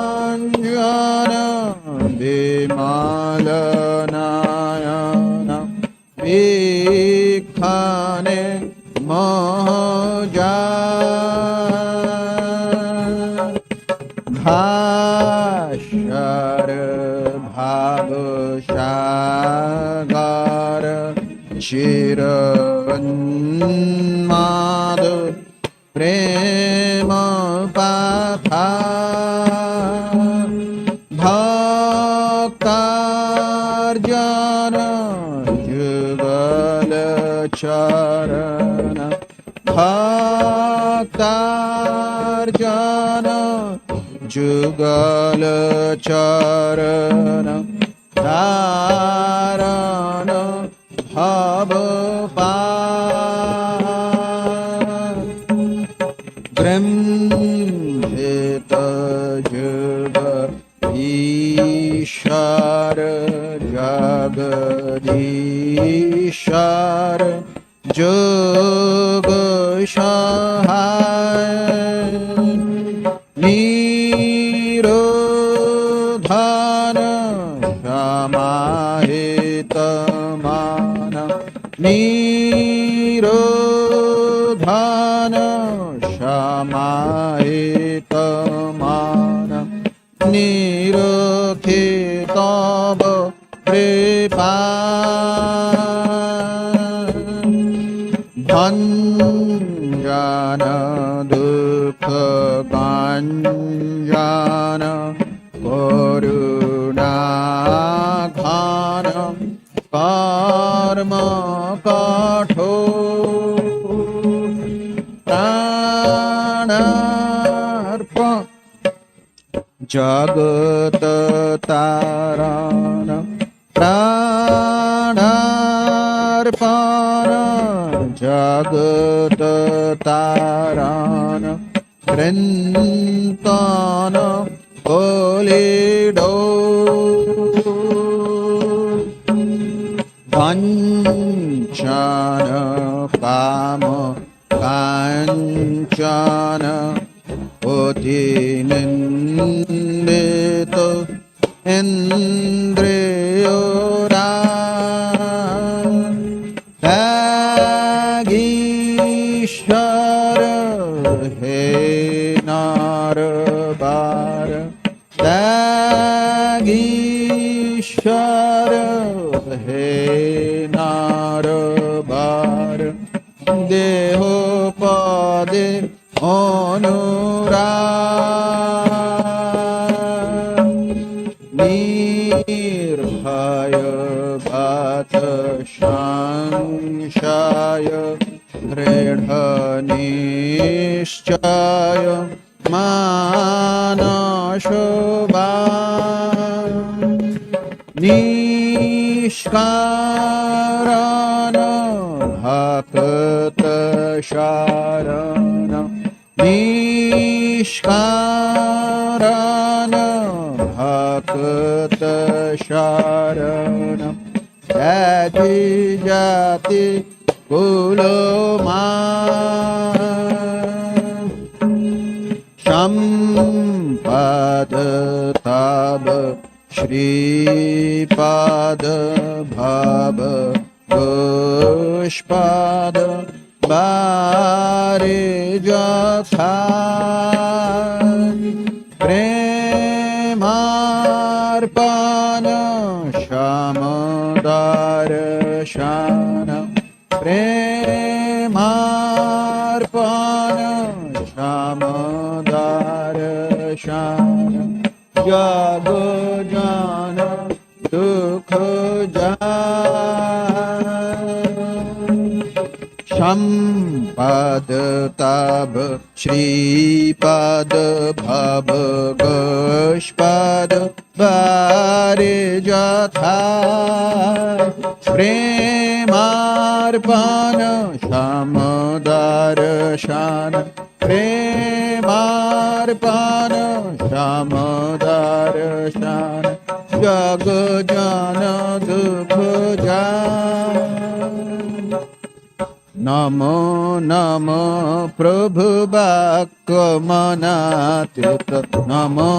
ज्ञानाञ्जन विमलनयन विखाने मोजा भाष्यर भावसागर चिरन्माद प्रेम पाथा भक्तार्जन जुगल चरण भक्तार्जन जुगल चरण धारण भव ब्रह्मेत जुग ईश्वर जगदीश्वर जोग सहाय निरोधन समाहित मान निरोधन समाहित मान निरखितव कृपा भञ्जन दुःख काञ्जन करुणाघन कर्म कठोर प्राणार्प जगत तारण प्राणार्पण जगत तारण कृन्तन कोलिडो वञ्चन काम काञ्चन अतिनिन्दित इन्द्रियोरा त्यागीश्वर हे नारबार त्यागीश्वर हे नारबार देह पदे अनुराग निर्भय भात संशय दृढ निश्चय मानशोभा निष्कारण भक्त शरण निष्कारण भक्त शरण त्याजी जाति कुलमा संपद तब श्रीपाद भव পুষ্পদ বারে যথা প্রেমার্পণ সমদর্শন প্রেমার্পণ সমদর্শন জগ জন দুঃখ সম্পদ তব শ্রীপদ ভব গোষ্পদ বারে যথা প্রেমার্পণ সমদর্শন প্রেমার্পণ সমদর্শন জগ জন দুঃখ নমো নমো প্রভু বাক্য মনাতীত নমো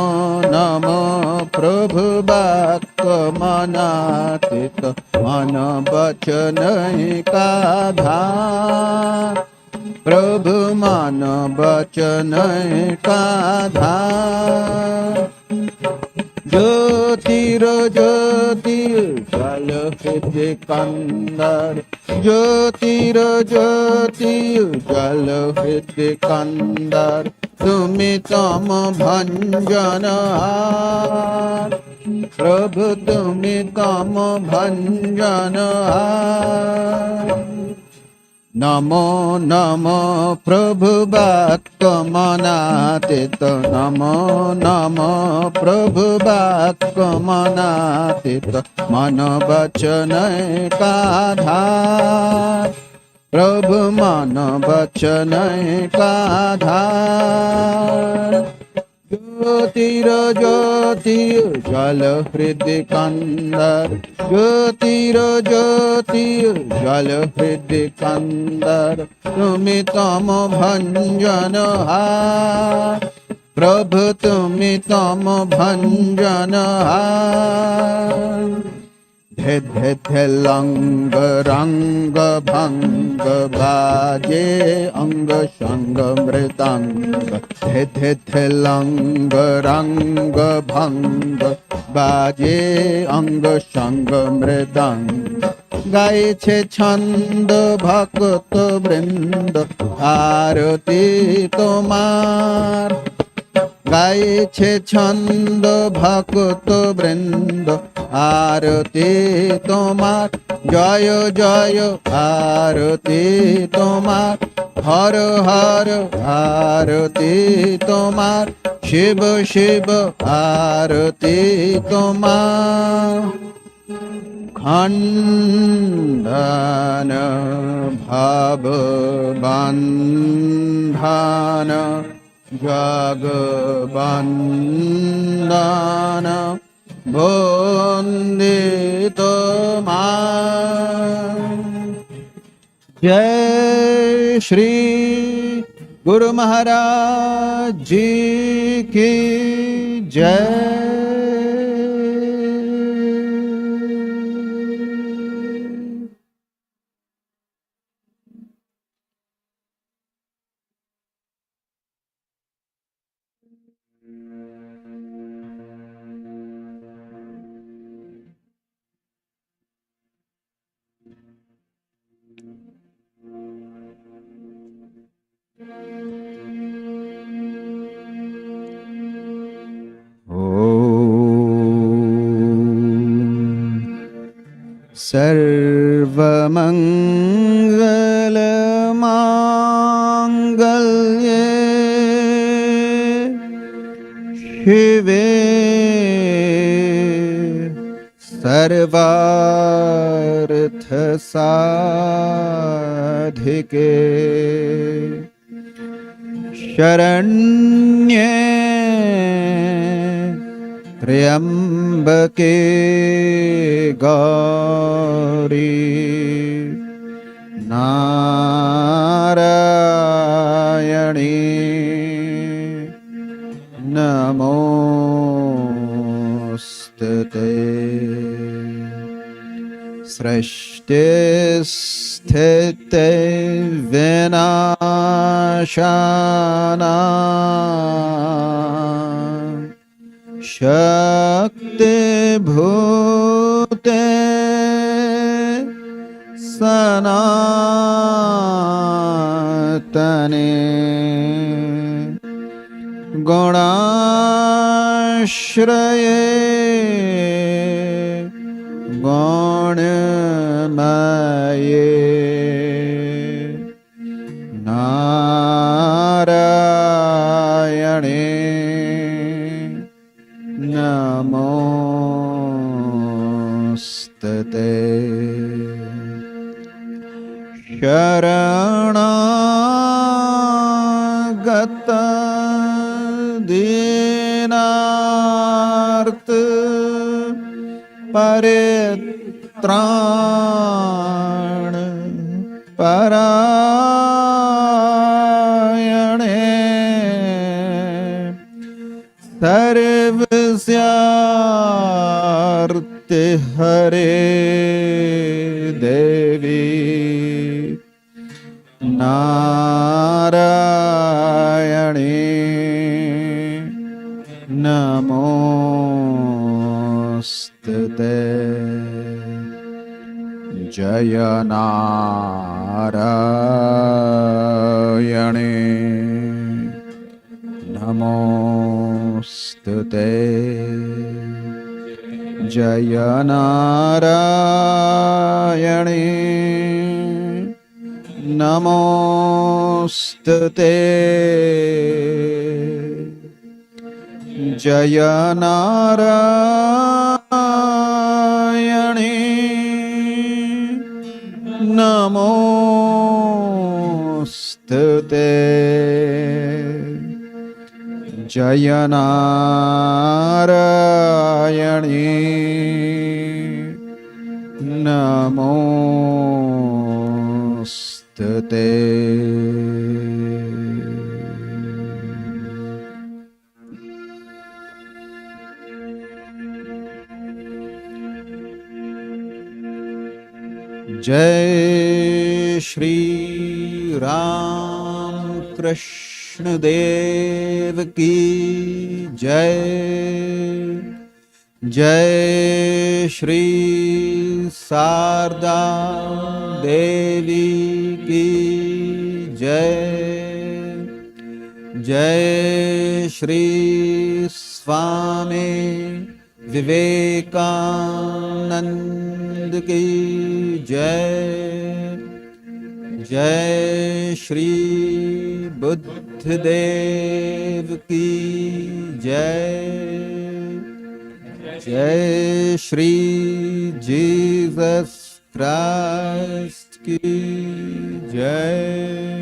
নমো প্রভু বাক্য মনাতীত মন বচন কাধার প্রভু মন বচন কাধার জ্যোতির জ্যোতি জল হৃদয় কন্দর জ্যোতির জ্যোতি জল হৃদয় কন্দর তুমি তম ভঞ্জন প্রভু তুমি তম ভঞ্জন নমো নমো প্রভু বাক্য মনাতীত নমো নমো প্রভু বাক্য মনাতীত মন বচন কাধার প্রভু মন বচন কাধার জ্যোতির জ্যোতি জল হৃদয় কন্দর জ্যোতির জ্যোতি জল হৃদয় কন্দর তুমি তম ভঞ্জন প্রভু তুমি তম ভঞ্জন ধে ধে ধে লঙ্গ রঙ্গ ভঙ্গ বাজে অঙ্গ সঙ্গ মৃদঙ্গ ধে ধে ধে লঙ্গ রঙ্গ ভঙ্গ বাজে অঙ্গ সঙ্গ মৃদঙ্গ গাইছে ছন্দ ভক্ত বৃন্দ আরতি তোমার গাইছে ছন্দ ভক্ত বৃন্দ আরতি তোমার জয় জয় আরতি তোমার হর হর আরতি তোমার শিব শিব আরতি তোমার খণ্ডন ভাব বন্ধন জগবন্দন বন্দিত जय श्री गुरु महाराज जी की जय। सर्वमंगल मांगल्ये शिवे सर्वार्थ साधिके शरण्ये त्र्यंबके गौरी नारायणी नमोस्तुते। सृष्टिस्थित्यप्ययेहानिशम् स्थिते विनाशाना शक्तिभूते सनातने गुणाश्रये गुणमये नारायणे नमोस्तुते शरणागत दीनार्थ परित्राण परायणे सर्वस्यार्थे हरे देवी नारायणे नमोस्तुते जय नारायणे नमोस्तुते जय नारायणे नमोस्तुते जय नारायणे नमोस्तुते जय नारायणे नमोस्तुते जय श्री राम कृष्ण देव की जय जय श्री शारदा देवी की जय जय श्री स्वामी विवेकानंद की जय जय श्री बुद्ध देव की जय जय श्री जीसस क्राइस्ट की जय।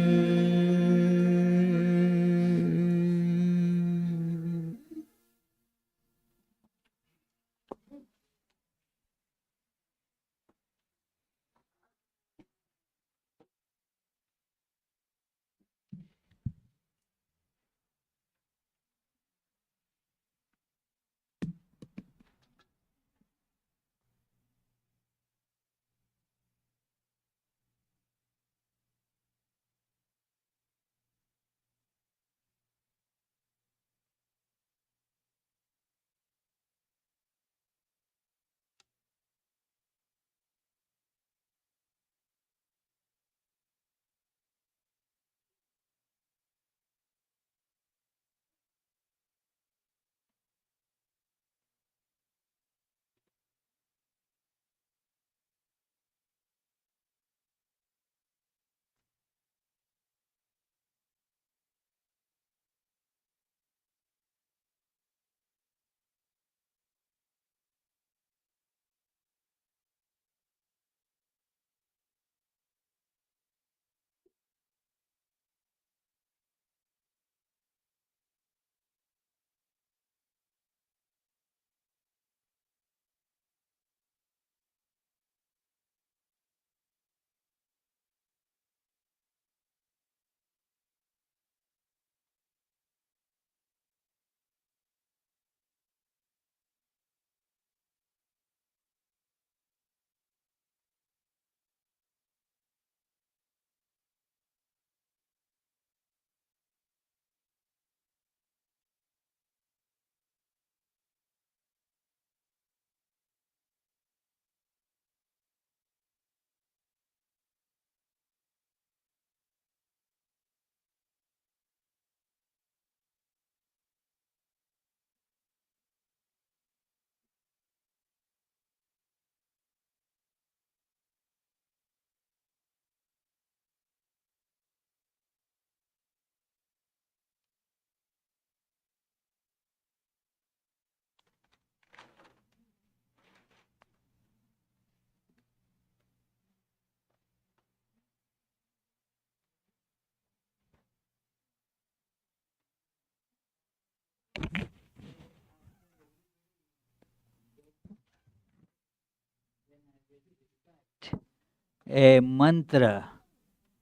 a mantra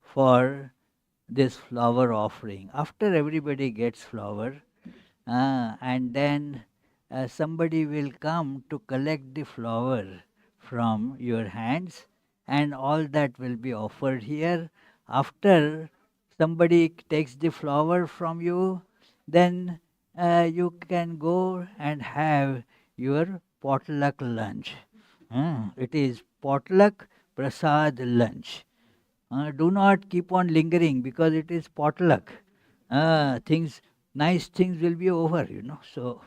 for this flower offering. After everybody gets flower, and then somebody will come to collect the flower from your hands, and all that will be offered here. After somebody takes the flower from you, then you can go and have your potluck lunch. It is potluck prasad lunch. Do not keep on lingering because it is potluck. Things, nice things will be over, So,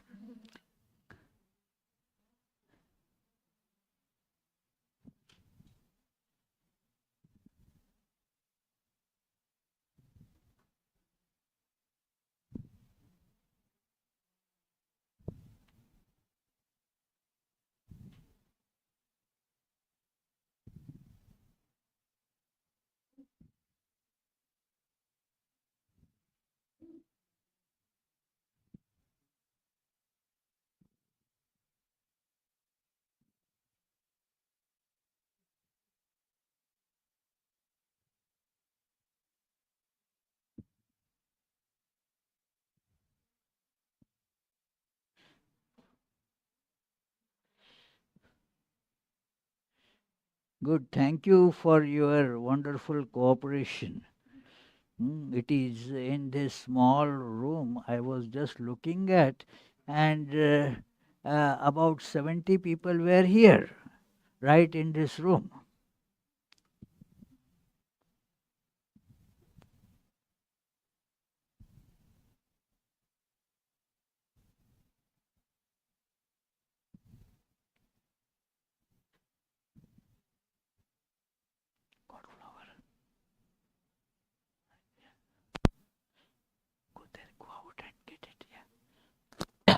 good. Thank you for your wonderful cooperation. It is in this small room I was just looking at, and about 70 people were here, right in this room. Got flower. Go there, go out and get it. Yeah.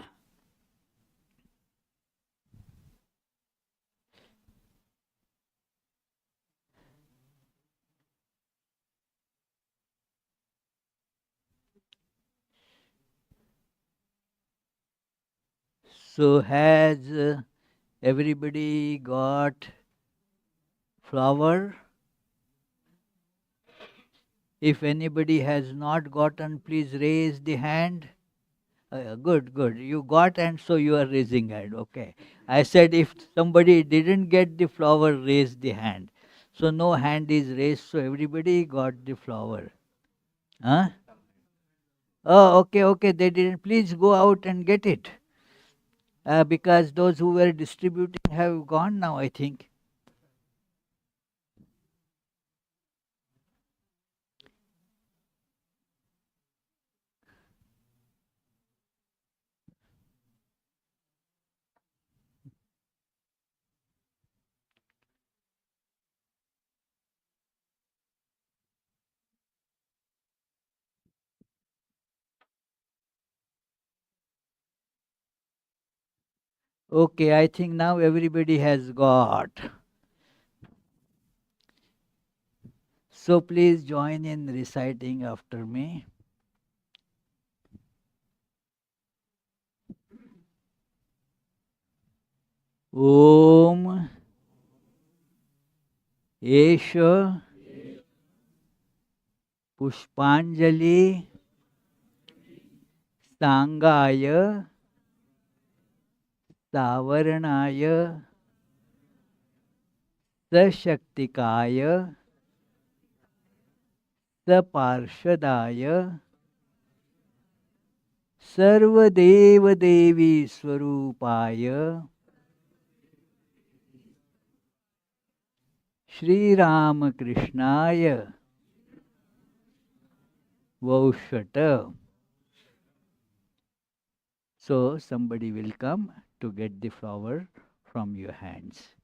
So, has everybody got flower? If anybody has not gotten, please raise the hand. Good, good. You got, and so you are raising hand. Okay. I said if somebody didn't get the flower, raise the hand. So no hand is raised, so everybody got the flower. Huh? Oh, okay, okay. They didn't. Please go out and get it. Because those who were distributing have gone now, I think. Okay, I think now everybody has got. So please join in reciting after me. Om Esha Pushpanjali Sangaya Savarnaya Sashaktikaya Saparshadaya Sarvadeva Devi Swarupaya Shri Ramakrishnaya Vaushata. So somebody will come to get the flower from your hands.